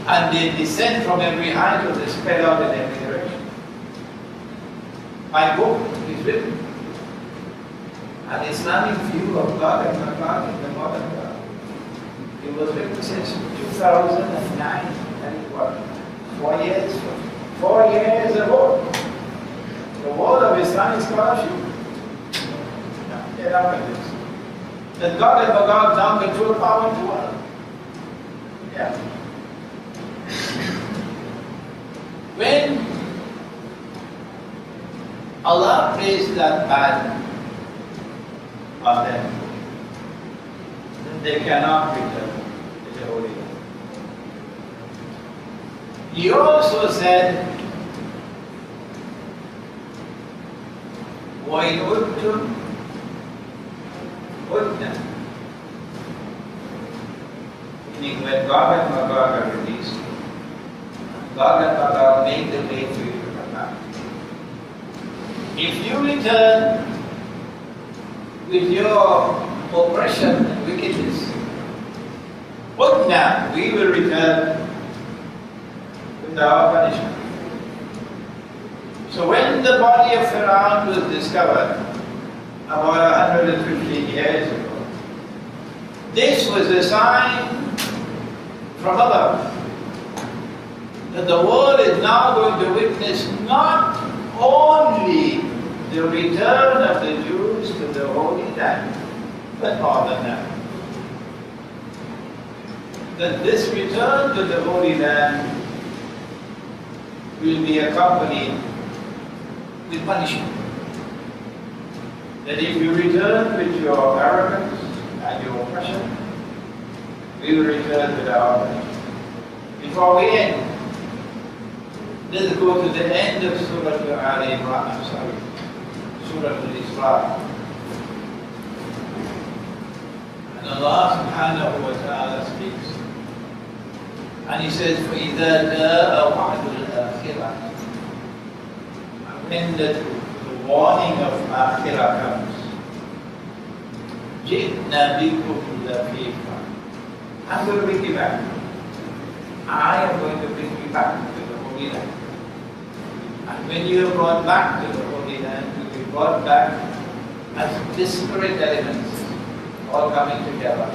and they descend from every height of the spread out in every direction. My book is written, an Islamic view of God and Nazar in the modern world. It was written since 2009, that is what, 4 years? 4 years ago. The world of Islamic scholarship. Get up with this. That God and God now control power in the world. Yeah. When Allah placed that ban on them, then they cannot return to the Holy Land. He also said, وَإِنْ عُدْتُمْ عُدْنَا. Meaning when God and Magog are released, God and Magog make the way for you to come back. If you return with your oppression and wickedness, عُدْنَا, we will return with our punishment. So when the body of Pharaoh was discovered about 150 years ago, this was a sign from above that the world is now going to witness not only the return of the Jews to the Holy Land, but more than that. That this return to the Holy Land will be accompanied with punishment. That if you return with your arrogance and your oppression, we will return with our punishment. Before we end, let's go to the end of Surah Imran, Surah al-Isra. And Allah subhanahu wa ta'ala speaks. And He says, فَإِذَا جَاءَ وَعْدُ الْآخِرَةِ. When the warning of Akhirah comes, جِئْنَا بِكُمْ لَفِيفًا. I'm going to bring you back. I am going to bring you back to the Holy Land. And when you are brought back to the Holy Land, you will be brought back as disparate elements all coming together.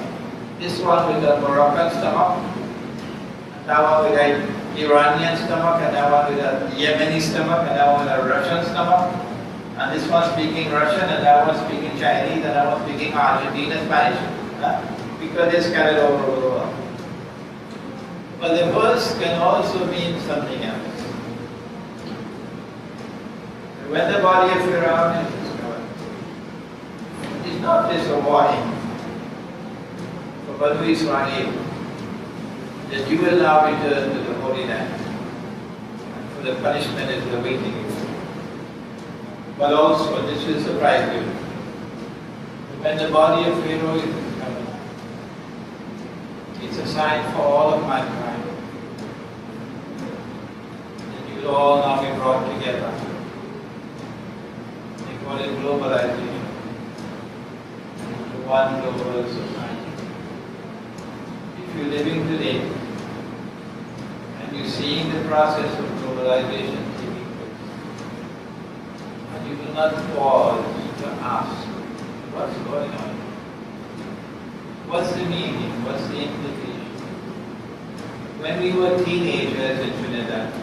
This one with a Moroccan stomach, and that one with an Iranian stomach, and that one with a Yemeni stomach, and that one with a Russian stomach, and this one speaking Russian, and that one speaking Chinese, and that one speaking Argentine Spanish, because they're scattered all over the world. But the verse can also mean something else. When the body of Pharaoh is discovered, it's not just a warning for Banu Israel that you will now return to the Holy Land, and for the punishment that is awaiting you. But also, this will surprise you. When the body of Pharaoh is discovered, it's a sign for all of mankind that you will all now be brought together. They call it globalization, the one global society. If you're living today and you're seeing the process of globalization taking place, and you do not pause to ask, what's going on? What's the meaning? What's the implication? When we were teenagers in Trinidad,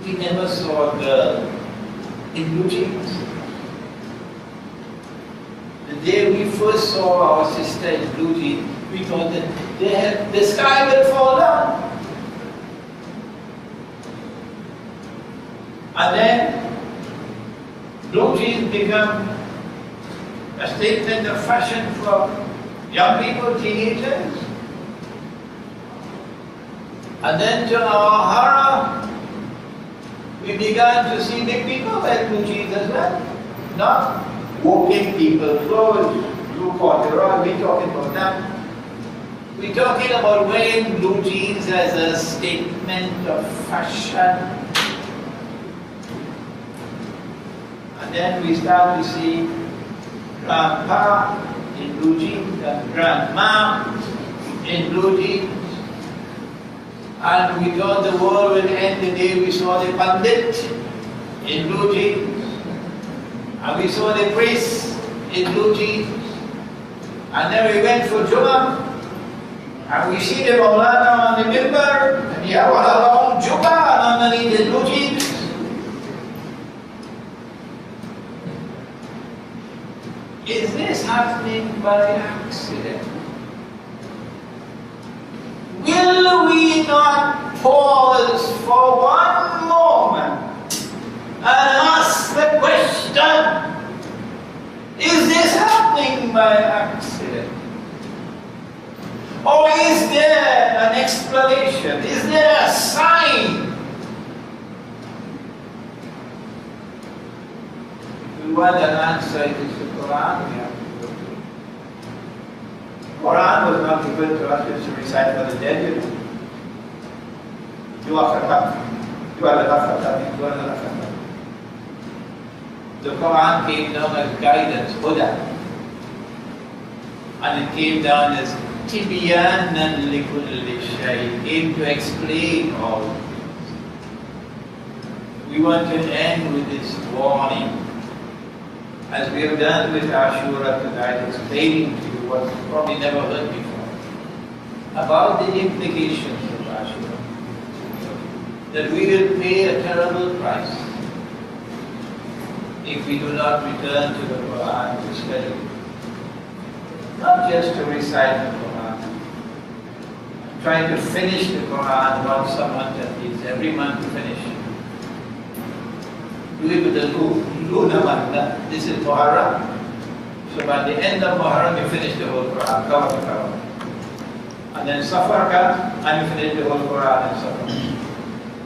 we never saw a girl in blue jeans. The day we first saw our sister in blue jeans, we thought that the sky will fall down. And then blue jeans become a statement of fashion for young people, teenagers. And then to our horror, we began to see big people wear blue jeans as well. Not working people clothes, blue corduroy, we're talking about that. We're talking about wearing blue jeans as a statement of fashion. And then we start to see grandpa in blue jeans and grandma in blue jeans. And we thought the world would end the day we saw the pandit in blue jeans. And we saw the priest in blue jeans. And then we went for Jummah. And we see the Maulana on the mimbar. And he had a long Jummah underneath the blue jeans. Is this happening by accident? Will we not pause for one moment and ask the question, is this happening by accident? Or is there an explanation? Is there a sign? If we want an answer, it is the Quran we have to go to. Quran was not given to us just to recite for the dead, you know. You are the Quran came down as guidance, Huda. And it came down as Tibyanan likulli shay. It came to explain all things. We want to end with this warning, as we have done with Ashura tonight, explaining to you what you probably never heard before, about the implications of Ashura. That we will pay a terrible price if we do not return to the Quran to study. Not just to recite the Quran. Trying to finish the Quran once a month at least, every month to finish. Do it with the Lunar month. This is Muharram. So by the end of Muharram, you finish the whole Quran, cover to cover. And then Safar comes, and you finish the whole Quran in Safar.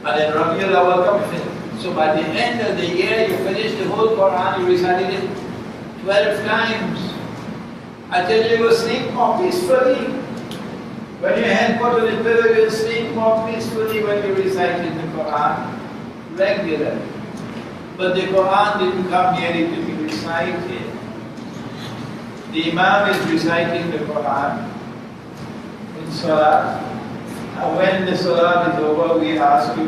And then Rabiul Awwal comes, you finish. So by the end of the year, you finish the whole Quran, you recited it 12 times. I tell you, you will sleep more peacefully. When your head put on the pillow, you will sleep more peacefully when you recite the Quran regularly. But the Quran didn't come merely to be recited. The Imam is reciting the Quran in Salah. And when the Salah is over, we ask you,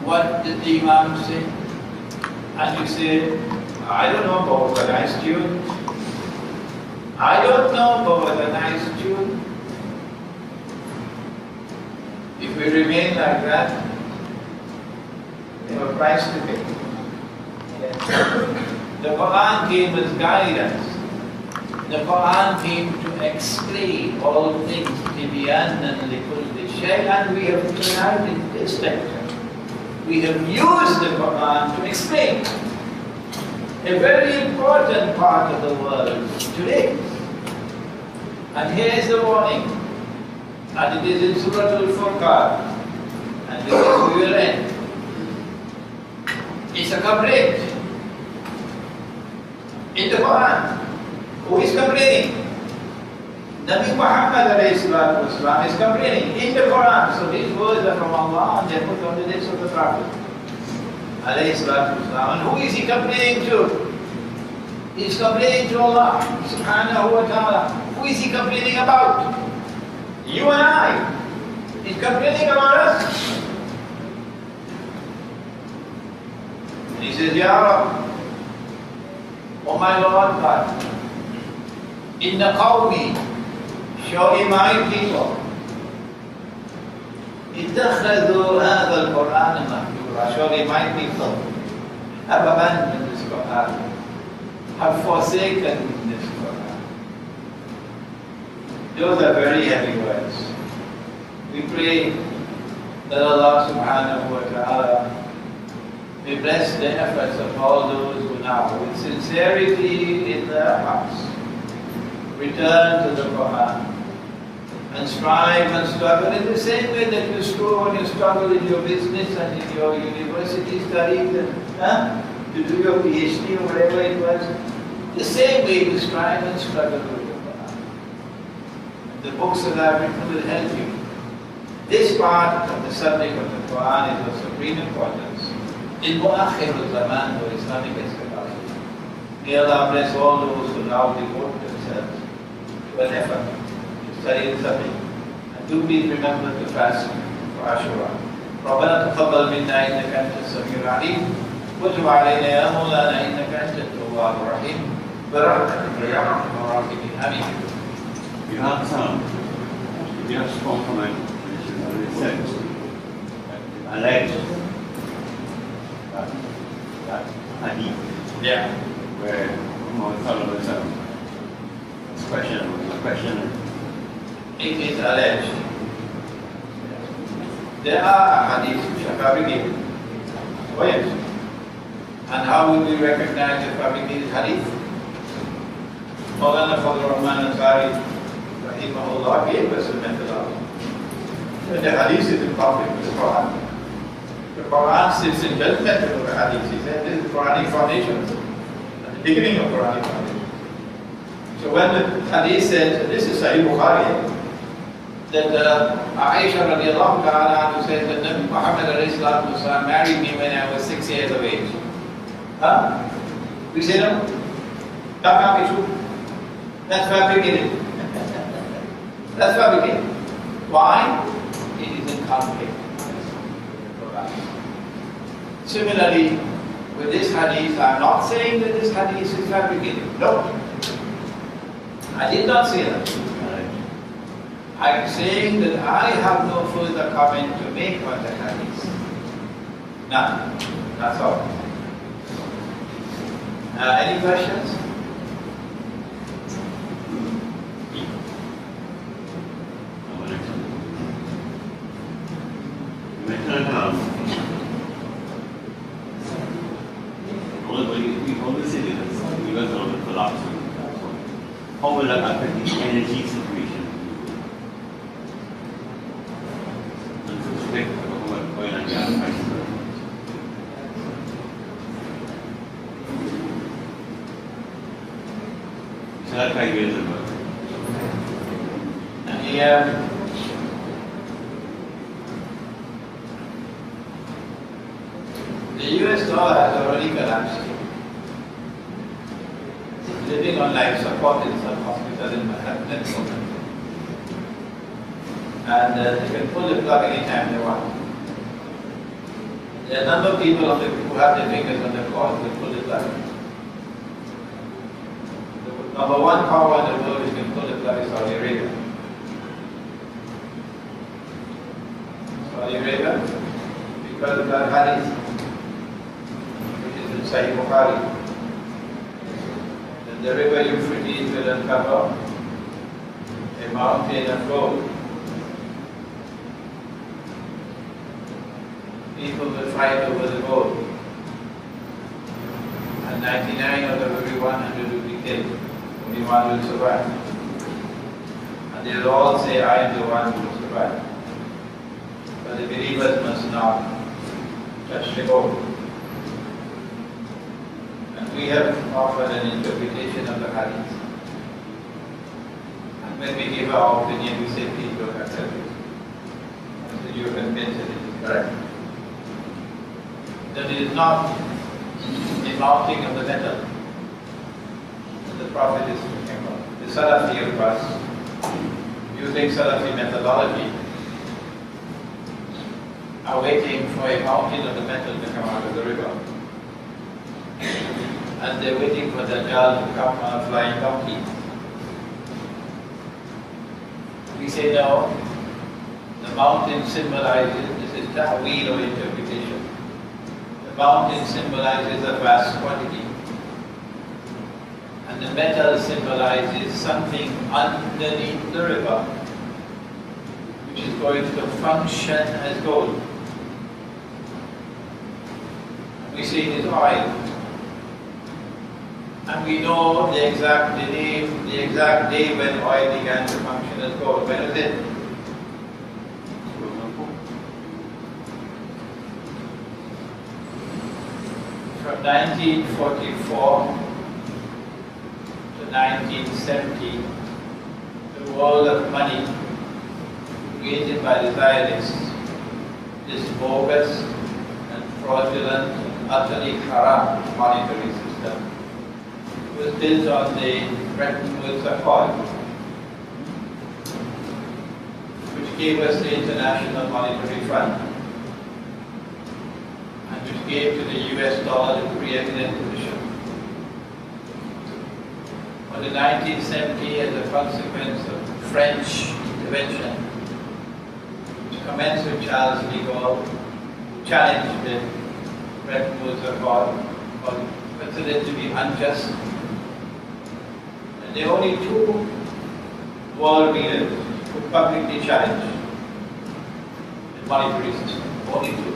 what did the Imam say? And you say, I don't know about a nice tune. I don't know about a nice tune. If we remain like that, we have a price to pay. The Quran came as guidance. The Quran came to explain all things, tibyanan likulli shay, and we have tried in this lecture. We have used the Quran to explain a very important part of the world today. And here is the warning, and it is in Surah Al-Furqan, and this is we will end. It's a complaint in the Quran. Who is complaining? Nabi Muhammad ﷺ is complaining in the Quran. So these words are from Allah and they are put on the lips of the Prophet ﷺ. And who is he complaining to? He is complaining to Allah subhanahu wa ta'ala. Who is he complaining about? You and I. He's complaining about us. And he says, Ya Rab, oh my Lord God, Inna qawmi, surely my people, ittakhadhu hadha al-Quran mahjura, surely my people have abandoned this Quran, have forsaken this Quran. Those are very heavy words. We pray that Allah subhanahu wa ta'ala may bless the efforts of all those who now, with sincerity in their hearts, return to the Quran and strive and struggle in the same way that you strove and you struggle in your business and in your university studies and to do your PhD or whatever it was. The same way you strive and struggle with the Quran. The books that I've written will help you. This part of the subject of the Quran is of supreme importance. In mu'akhir al-zaman or Islamic eschatology. May Allah bless all those who now devote themselves to an effort to study the subject. And do please remember to fast for Ashura. ربنا تقبل منا إنك أنت السميع العليم وتب علينا يا مولانا إنك أنت التواب الرحيم برحمتك يا أرحم الراحمين آمين. You have a strong comment which is already said. Alleged that hadith, where Muhammad was questioned. It is alleged. There are hadiths which are fabricated. Oh yes. And how will we recognize the fabricated hadith? Maulana Fadl Rahman al-Sari rahimahullah gave us a methodology. The hadith is in conflict with the Quran. The Quran sits in judgment of the hadith. He said this is Quranic foundation, at the beginning of Quranic foundation. So when the hadith says, this is Sahih Bukhari, that Aisha radiallahu ta'ala who says that Nabi Muhammad married me when I was 6 years of age. Huh? We say no? That can't be true. That's fabricated. That's fabricated. Why? It is in conflict. Similarly, with this hadith, I'm not saying that this hadith is fabricated. No. I did not say that. I'm saying that I have no further comment to make on the hadith. None. That's all. Any questions? How will that affect the energy situation? And to respect oil and gas prices. So that's why you guys Yeah. The US dollar has already collapsed. Living on life support in some hospital in Manhattan at the moment. And they can pull the plug anytime they want. There are a number of people who have their fingers on the cord to pull the plug. Number one power in the world is going to multiply Saudi Arabia. Saudi Arabia, because of the hadith, which is in Sahih Bukhari, that the river Euphrates will uncover a mountain of gold. People will fight over the gold, and 99 out of every 100 will be killed. Only one will survive. And they will all say, I am the one who will survive. But the believers must not touch the gold. And we have offered an interpretation of the hadith. And when we give our opinion, we say, please don't accept it. So you are convinced that it is correct. That it is not the mounting of the metal that the Prophet is talking about. The Salafi of us, using Salafi methodology, are waiting for a mountain of the metal to come out of the river. And they're waiting for the Dajjal to come on a flying donkey. We say no, the mountain symbolizes, this is ta'weel or interpretation. The mountain symbolizes a vast quantity. And the metal symbolizes something underneath the river, which is going to function as gold. We say it is oil. And we know the exact day when oil began to function as gold. When was it? From 1944 to 1970, the world of money created by the Zionists, this bogus and fraudulent and utterly corrupt monetary system, was built on the Bretton Woods Accord, which gave us the International Monetary Fund, and which gave to the US dollar the preeminent position. But in 1970, as a consequence of French intervention, which commenced with Charles de Gaulle, who challenged the Bretton Woods Accord, or considered it to be unjust. And the only two world leaders who publicly challenged the monetary system, only two.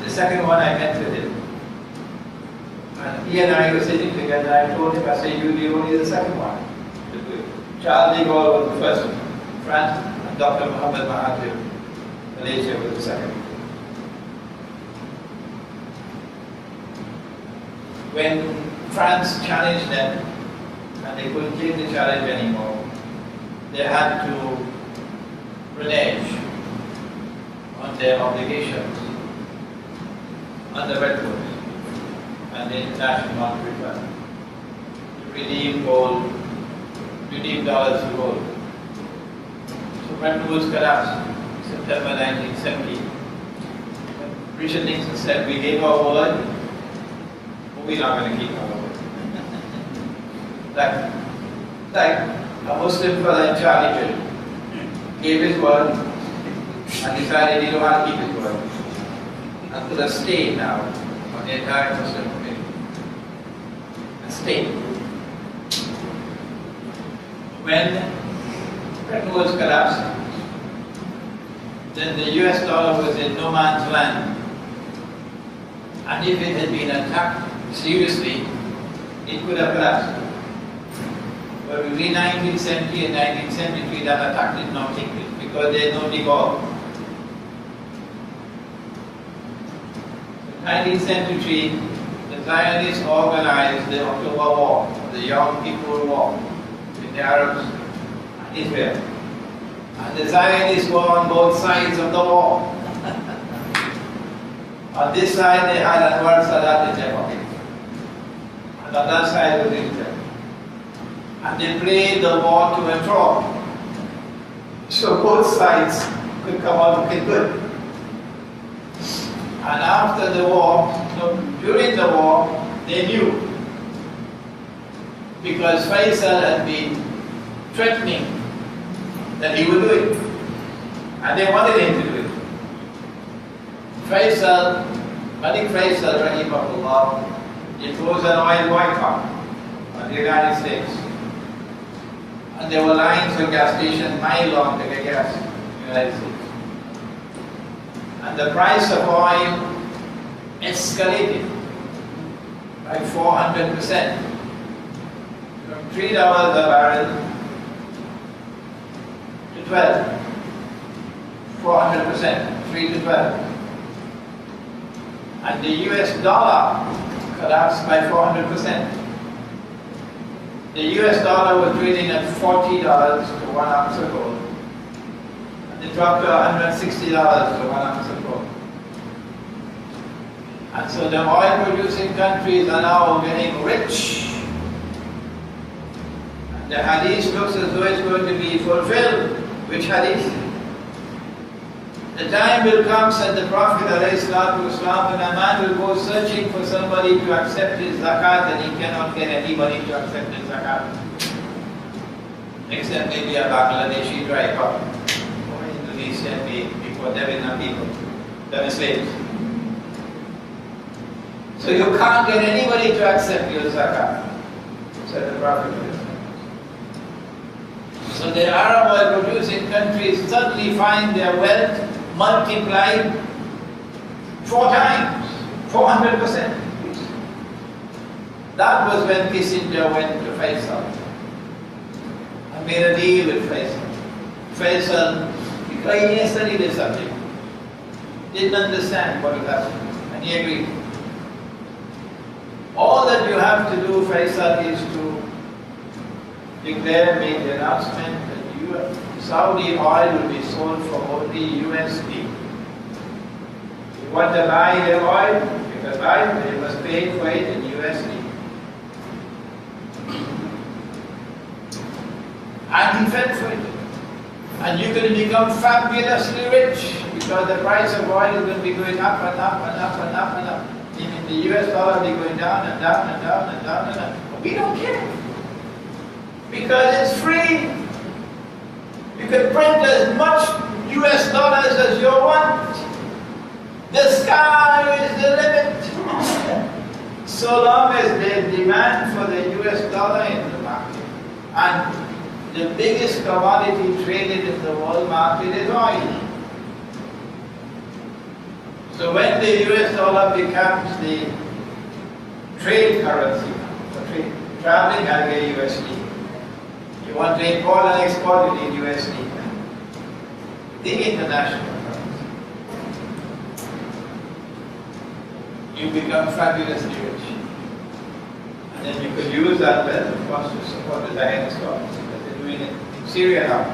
The second one, I met with him. And he and I were sitting together, and I told him, I said, you'll be only the second one. Charles de Gaulle was the first one. France, and Dr. Muhammad Mahathir, Malaysia, was the second. When France challenged them, and they couldn't take the challenge anymore, they had to renege on their obligations under Bretton Woods and the International Monetary Fund to redeem gold, redeem dollars to gold. So Bretton Woods collapsed in September 1970. When Richard Nixon said, we gave our word, but we're not going to keep our word. like a Muslim fellow in Charlie gave his word and decided he don't want to keep his word. And put a stain now on the entire Muslim community. A stain. When Bretton Woods collapsed, then the US dollar was in no man's land. And if it had been attacked seriously, it could have collapsed. But between 1970 and 1973, that attack did not take place because there is no default. 1973, the Zionists organized the October War, the Young People War, with the Arabs and Israel. And the Zionists were on both sides of the war. On this side they had Anwar Sadat in their pocket. And on that side was Israel. And they played the war to a draw. So both sides could come out looking good. And after the war, during the war, they knew because Faisal had been threatening that he would do it, and they wanted him to do it. Faisal, Malik Faisal, rahimahullah, imposed an oil boycott on the United States. And there were lines of gas stations mile long to get gas in the United States. And the price of oil escalated by 400%. From $3 a barrel to 12. 400%, 3 to 12. And the US dollar collapsed by 400%. The US dollar was trading at $40 to 1 ounce of gold. And it dropped to $160 to 1 ounce of gold. And so the oil producing countries are now getting rich. And the hadith looks as though it's going to be fulfilled. Which hadith? The time will come, said the Prophet ﷺ, when a man will go searching for somebody to accept his zakat, and he cannot get anybody to accept his zakat. Except maybe a Bangladeshi tribe or Indonesian people, Devina people, the slaves. So you can't get anybody to accept your zakat, said the Prophet. So the Arab oil producing countries suddenly find their wealth multiplied 4 times, 400%. That was when Kissinger went to Faisal and made a deal with Faisal. Faisal, he studied the subject, didn't understand what was happening, and he agreed. All that you have to do, Faisal, is to declare, make the announcement that Saudi oil will be sold for only USD. If you want to buy the oil, you can buy it, but you must pay for it in USD. And he fell for it. And you're going to become fabulously rich, because the price of oil is going to be going up and up and up and up and up. Even the US dollar will be going down and down and down and down and down. But we don't care, because it's free. You can print as much US dollars as you want. The sky is the limit. So long as there's demand for the US dollar in the market. And the biggest commodity traded in the world market is oil. So when the US dollar becomes the trade currency for trade, traveling, I'll get USD. You want to import and export, you need USD. The international currency. You become fabulously rich. And then you could use that wealth, of course, to support the Zionist cause. They're doing it in Syria now,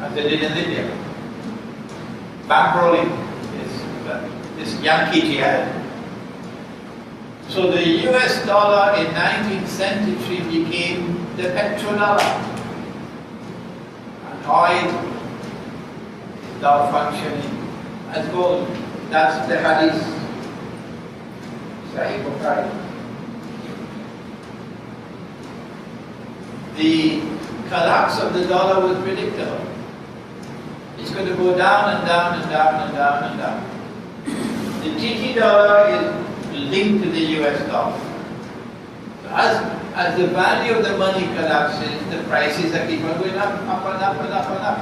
as they did in Libya. Bankrolling this Yankee jihad. So the US dollar in 19th century became the petrodollar. And oil is now functioning as gold. That's the hadith. Sahih Bukhari. The collapse of the dollar was predictable. It's going to go down and down and down and down and down. The TT dollar is linked to the US dollar. As the value of the money collapses, the prices are keep on going up, up and up and up and up.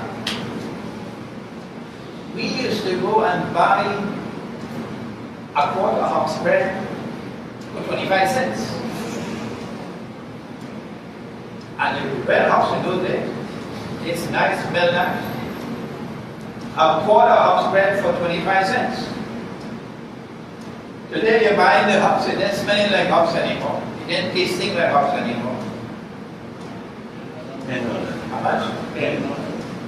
We used to go and buy a quarter hop spread for 25 cents. And if you wear hops in those days, it's nice, smell nice. A quarter hop spread for 25 cents. Today you're buying the hops, it doesn't smell like hops anymore. It ain't tasting like hops anymore. $10. How much? $10.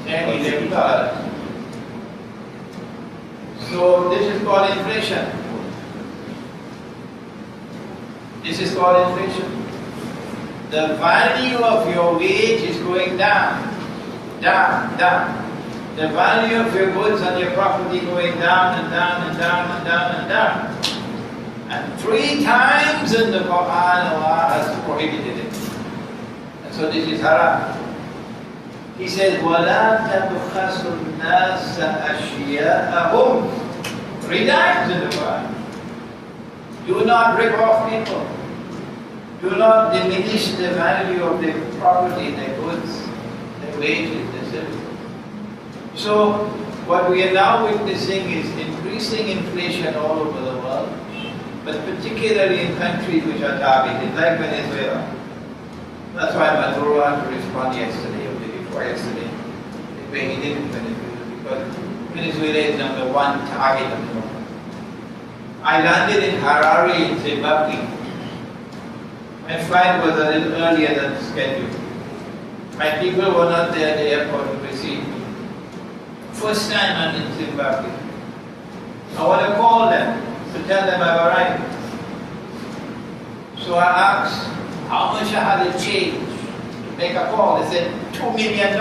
$11. So this is called inflation. This is called inflation. The value of your wage is going down, down, down. The value of your goods and your property going down and down and down and down and down. And 3 times in the Quran, Allah has prohibited it. So this is haram. He says, وَلَا تَبْخَسُ النَّاسَ أَشْيَاءَهُمْ. 3 times in the Quran. Do not rip off people. Do not diminish the value of their property, their goods, their wages, their services. So, what we are now witnessing is increasing inflation all over the world, but particularly in countries which are targeted, like Venezuela. That's why Maduro had to respond yesterday, or the day before yesterday, the way he did in Venezuela, because Venezuela is #1 target at the moment. I landed in Harare in Zimbabwe. My flight was a little earlier than scheduled. My people were not there at the airport to receive me. First time I'm in Zimbabwe. I want to call them to tell them I've arrived. So I asked how much I had to change to make a call. They said $2 million.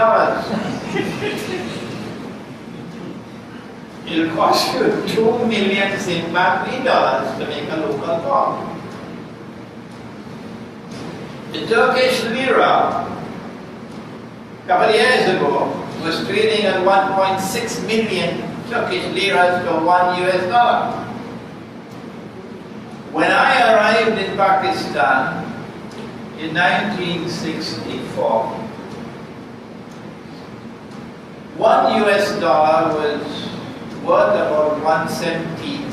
It'll cost you 2 million Zimbabwe dollars to make a local call. The Turkish lira, a couple of years ago, was trading at 1.6 million Turkish liras to $1. When I arrived in Pakistan in 1964, $1 was worth about 170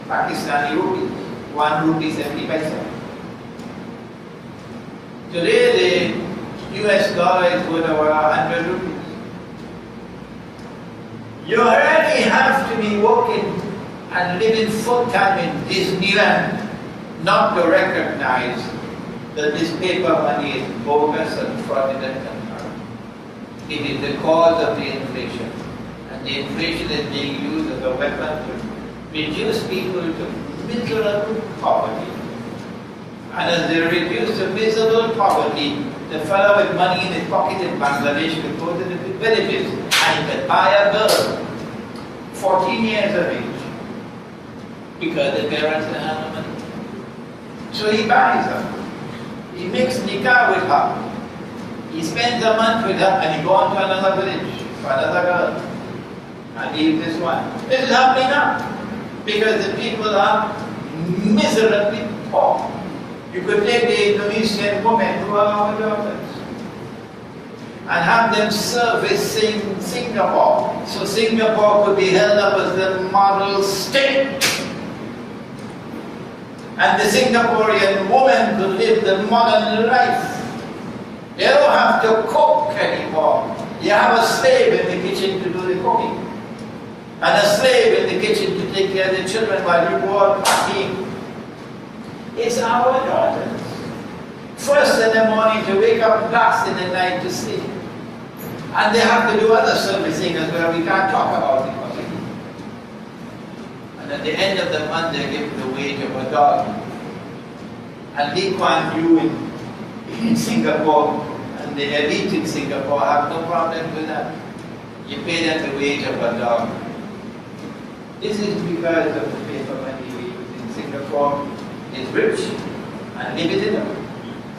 Pakistani rupees, 1 rupee 70 paisa. Today the US dollar is worth about 100 rupees. You already have to be working and living full-time in Disneyland not to recognize that this paper money is bogus and fraudulent and corrupt. It is the cause of the inflation. And the inflation is being used as a weapon to reduce people to miserable poverty. And as they reduce to miserable poverty, the fellow with money in his pocket in Bangladesh could go to the villages and he could buy a girl, 14 years of age, because the parents don't have the money. So he buys her. He makes nikah with her. He spends a month with her and he goes on to another village for another girl and leaves this one. This is happening now because the people are miserably poor. You could take the Indonesian women who are our daughters and have them servicing Singapore. So Singapore could be held up as the model state. And the Singaporean woman could live the modern life. They don't have to cook anymore. You have a slave in the kitchen to do the cooking. And a slave in the kitchen to take care of the children while you go out partying. It's our daughters. First in the morning to wake up, last in the night to sleep. And they have to do other servicing as well. We can't talk about it. And at the end of the month, they give the wage of a dog. And Lee Kuan Yew in Singapore and the elite in Singapore have no problem with that. You pay them the wage of a dog. This is because of the paper money we use in Singapore. It's rich and limited.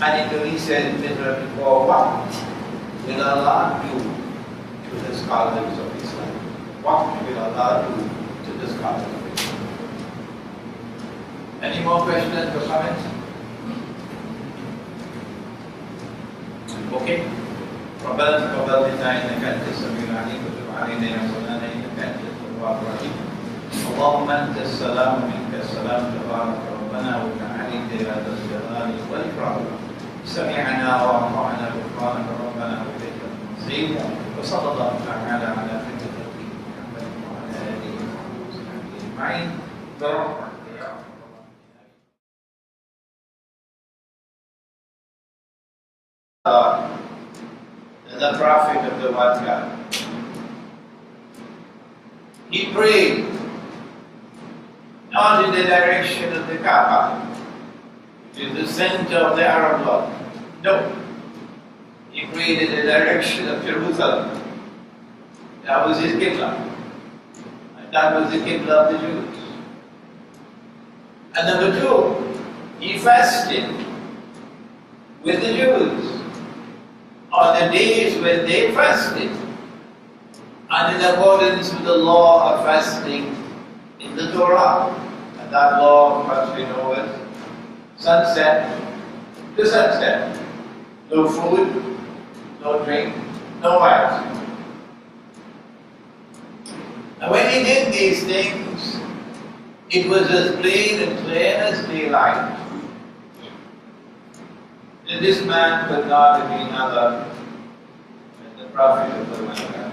And Indonesia is miserable for what will Allah do to the scholars of Islam? What will Allah do to the scholars of Islam? Any more questions or comments? Okay. ربنا تقبل منا انك انت السميع العليم وتب علينا يا مولانا انك انت التواب الرحيم. اللهم انت السلام ومنك السلام تبارك ربنا وتعاليت يا ذا الجلال والاكرام. سمعنا واطعنا غفرانك ربنا واليك المصير. وصلى الله تعالى على خير خلقه محمد وعلى اله وصحبه اجمعين برحمتك. The Prophet of the one God. He prayed not in the direction of the Kaaba, which is the center of the Arab world. No. He prayed in the direction of Jerusalem. That was his Qibla. And that was the Qibla of the Jews. And number two, he fasted with the Jews. on the days when they fasted, and in accordance with the law of fasting in the Torah. And that law, of course, we know is sunset to sunset. No food, no drink, no wine. And when he did these things, it was as plain and clear as daylight that this man could not have been other than the Prophet of Allah.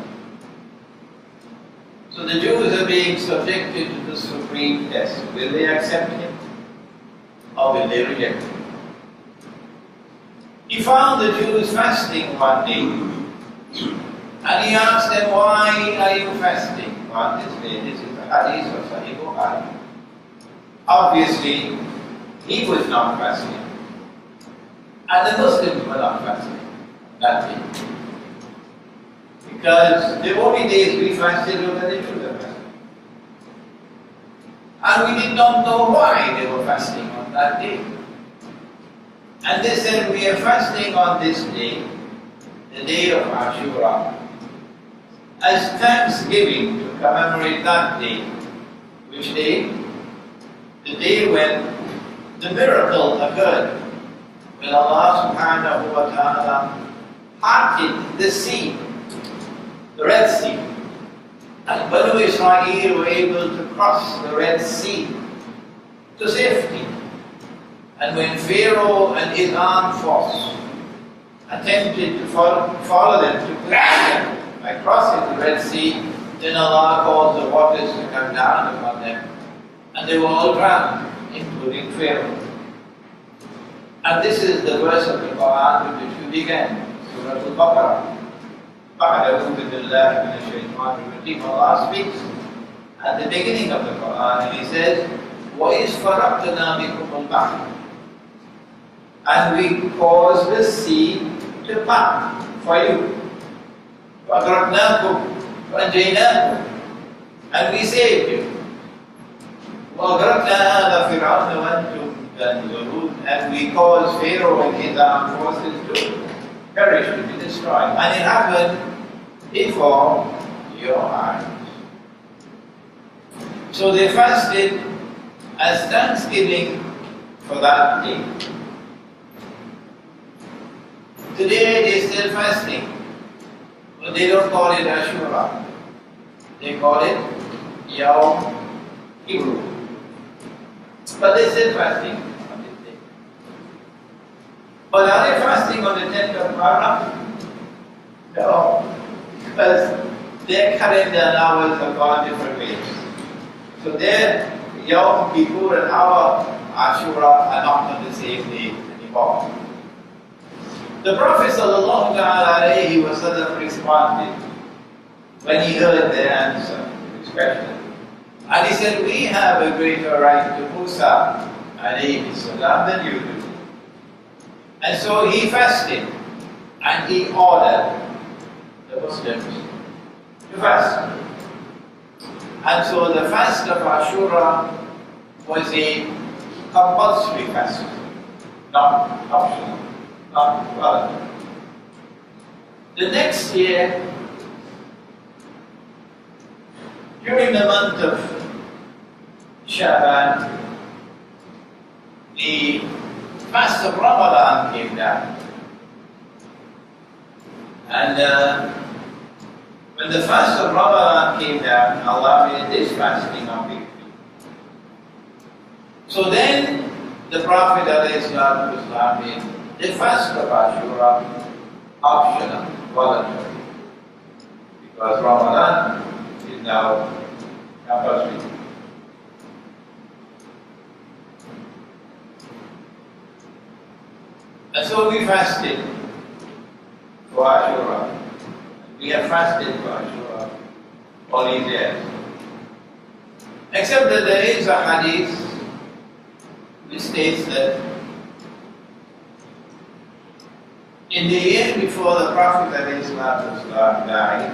So the Jews are being subjected to the supreme test. Will they accept him or will they reject him? He found the Jews fasting one day, and he asked them, "Why are you fasting on this day?" This is the hadith of Sahih Bukhari. Obviously, he was not fasting, and the Muslims were not fasting that day. Because the only days we fasted were when the Jews were fasting. And we did not know why they were fasting on that day. And they said, "We are fasting on this day, the day of Ashura, as thanksgiving to commemorate that day." Which day? The day when the miracle occurred, when Allah subhanahu wa ta'ala parted the sea, the Red Sea. And Banu Israel were able to cross the Red Sea to safety. And when Pharaoh and his armed force attempted to follow them, to put them by crossing the Red Sea, then Allah caused the waters to come down upon them. And they were all drowned, including Pharaoh. And this is the verse of the Quran with which we began, Surah Al-Baqarah. Allah speaks at the beginning of the Quran, and He says, وَإِذْ فَرَقْنَا بِكُمُ الْبَحْرَ, and we caused the sea to part for you. وَأَغْرَقْنَاكُمْ وَأَنْجَيْنَاكُمْ, and we saved you. وَأَغْرَقْنَا آلَ فِرْعَوْنَ وَأَنْتُمْ تَنْظُرُونَ, and we caused Pharaoh and his armed forces to perish, to be destroyed. And it happened before your eyes. So they fasted as thanksgiving for that day. Today they still fasting, but they don't call it Ashura. They call it Yawm Kippur. But they still fasting on this day. But are they fasting on the 10th of Muharram? No, because their calendar and ours have gone different ways. So their Yawm Kippur and our Ashura are not on the same day anymore. The Prophet ﷺ responded when he heard their answer to his question. And he said, "We have a greater right to Musa alayhi salam than you do." And so he fasted, and he ordered the Muslims to fast. And so the fast of Ashura was a compulsory fast, not optional, not voluntary. The next year, during the month of Shaban, the fast of Ramadan came down. And when the fast of Ramadan came down, Allah made this fasting obligatory. So then the Prophet ﷺ made the fast of Ashura optional, voluntary. Because Ramadan is now compulsory. And so we fasted for Ashura. We have fasted for Ashura all these years. Except that there is a hadith which states that in the year before the Prophet died,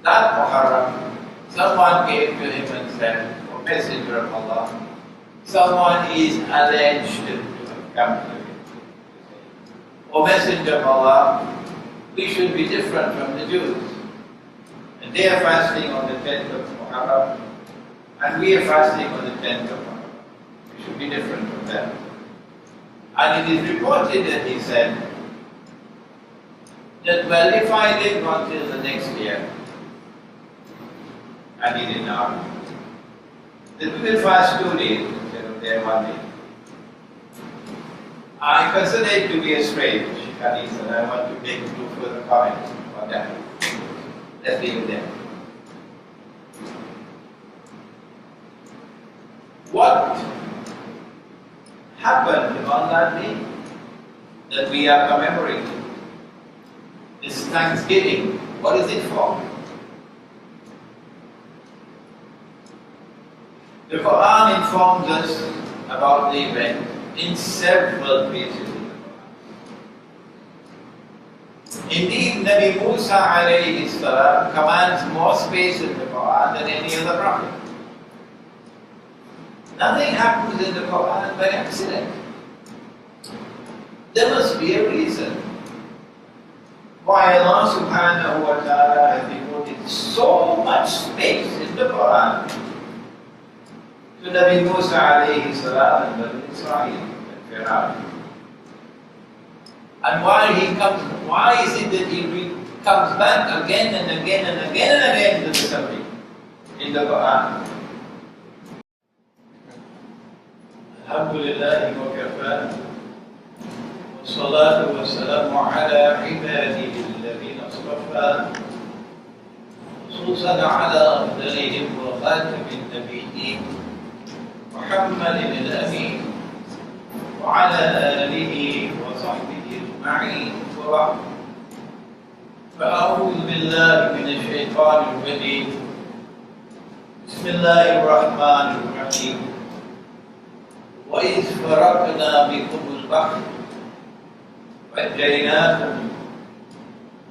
that Muharram, someone came to him and said, "O Messenger of Allah, someone is alleged to have come to him. O Messenger of Allah, we should be different from the Jews. And they are fasting on the 10th of Muharram, and we are fasting on the 10th of Muharram. We should be different from them. And it is reported that he said that, well, if I live until the next year, and he did not, that we will fast 2 days instead of their 1 day. I consider it to be a strange hadith, and I want to make no further comments on that. Let's leave it there. What happened on that day that we are commemorating? This Thanksgiving, what is it for? The Quran informs us about the event in several places in the Quran. Indeed, Nabi Musa alayhi salam commands more space in the Quran than any other prophet. Nothing happens in the Quran by accident. There must be a reason why Allah subhanahu wa ta'ala has devoted so much space in the Quran to Nabi Musa alayhi salam and Bani Israel and Fir'aun. And why is it that he comes back again and again and again and again to the subject in the Quran? Alhamdulillah wa kafa, wa salatu wa salamu ala ibadihi alladhina asrafa, khususan ala afdalihim wa khatamin nabiyyin محمد الأمين وعلى آله وصحبه أجمعين وبعد. فأعوذ بالله من الشيطان الرجيم. بسم الله الرحمن الرحيم. وإذ فرقنا بكم البحر فأنجيناكم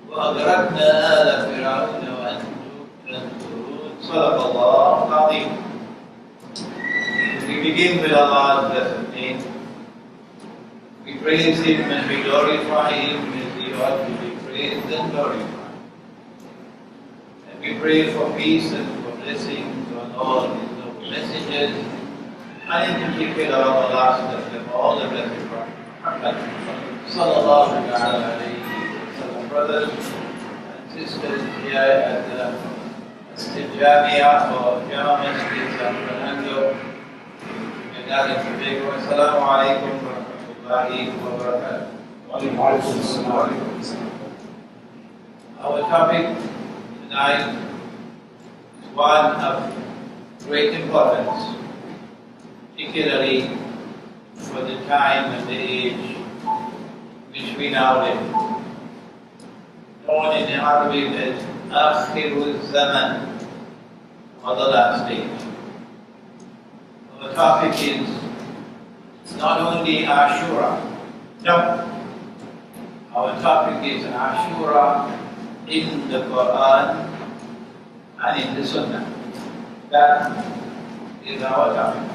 وأغرقنا آل فرعون وأنتم تنظرون. صدق الله العظيم. We begin with Allah's blessed name. We praise Him and we glorify Him as He ought to be praised and glorified. And we pray for peace and for blessings on all His noble messengers, and in particular on the last of them, all the blessed Prophet Muhammad sallallahu alayhi wa sallam. Brothers and sisters here at the Masjid Jamia or Jama Masjid San Fernando, Assalamu alaikum wa rahmatullahi wa barakatuh. Our topic tonight is one of great importance, particularly for the time and the age which we now live. Known in Arabic as Akhiru Zaman, or the last age. The topic is not only Ashura. No. Our topic is Ashura in the Quran and in the Sunnah. That is our topic.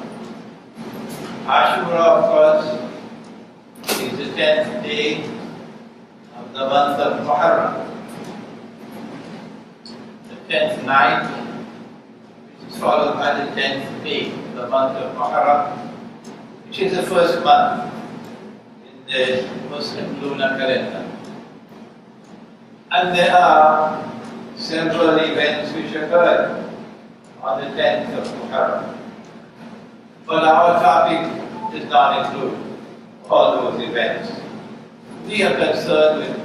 Ashura, of course, is the 10th day of the month of Muharram. The 10th night, which is followed by the 10th day, the month of Muharram, which is the first month in the Muslim lunar calendar. And there are several events which occurred on the 10th of Muharram. But our topic does not include all those events. We are concerned with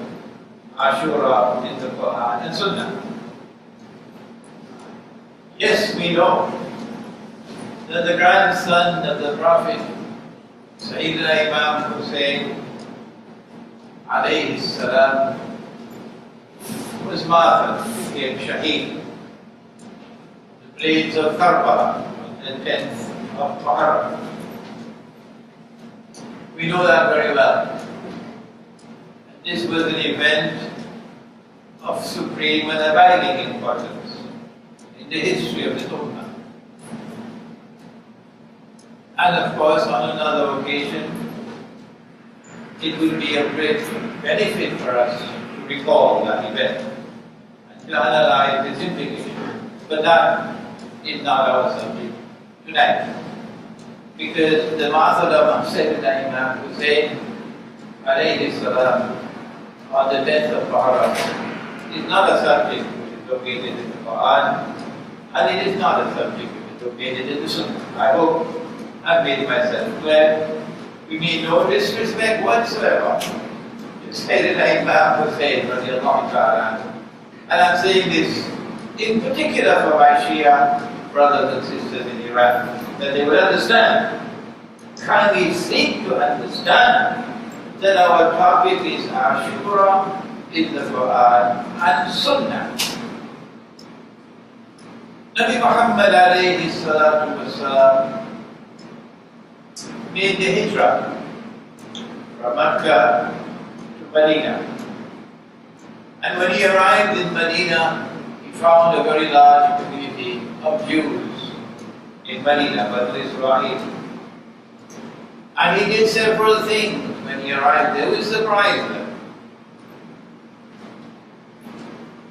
Ashura in the Quran and Sunnah. Yes, we know that the grandson of the Prophet, Sayyidina Imam Hosein alayhi salam, was martyred, became shaheed, the plains of Karbala on the 10th of Muharram. We know that very well. And this was an event of supreme and abiding importance in the history of the Ummah. And of course, on another occasion, it will be a great benefit for us to recall that event and to analyze its implications. But that is not our subject tonight. Because the Nazar of Sayyidina Imran Hosein alayhi salam on the death of Bahra is not a subject which is located in the Quran, and it is not a subject which is located in the Sunnah. I hope I've made myself clear. We mean no disrespect whatsoever to Sayyidina Imran Hosein radiallahu ta'ala. And I'm saying this in particular for my Shia brothers and sisters in Iran, that they will understand. Kindly seek to understand that our topic is Ashura in the Quran and Sunnah. Nabi Muhammad alayhi salatu wasalam made the hijrah from Makkah to Medina. And when he arrived in Medina, he found a very large community of Jews in Medina, Banu Israel. And he did several things when he arrived there which surprised them.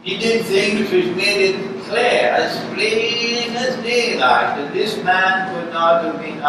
He did things which made it clear, as plain as daylight, that this man could not have been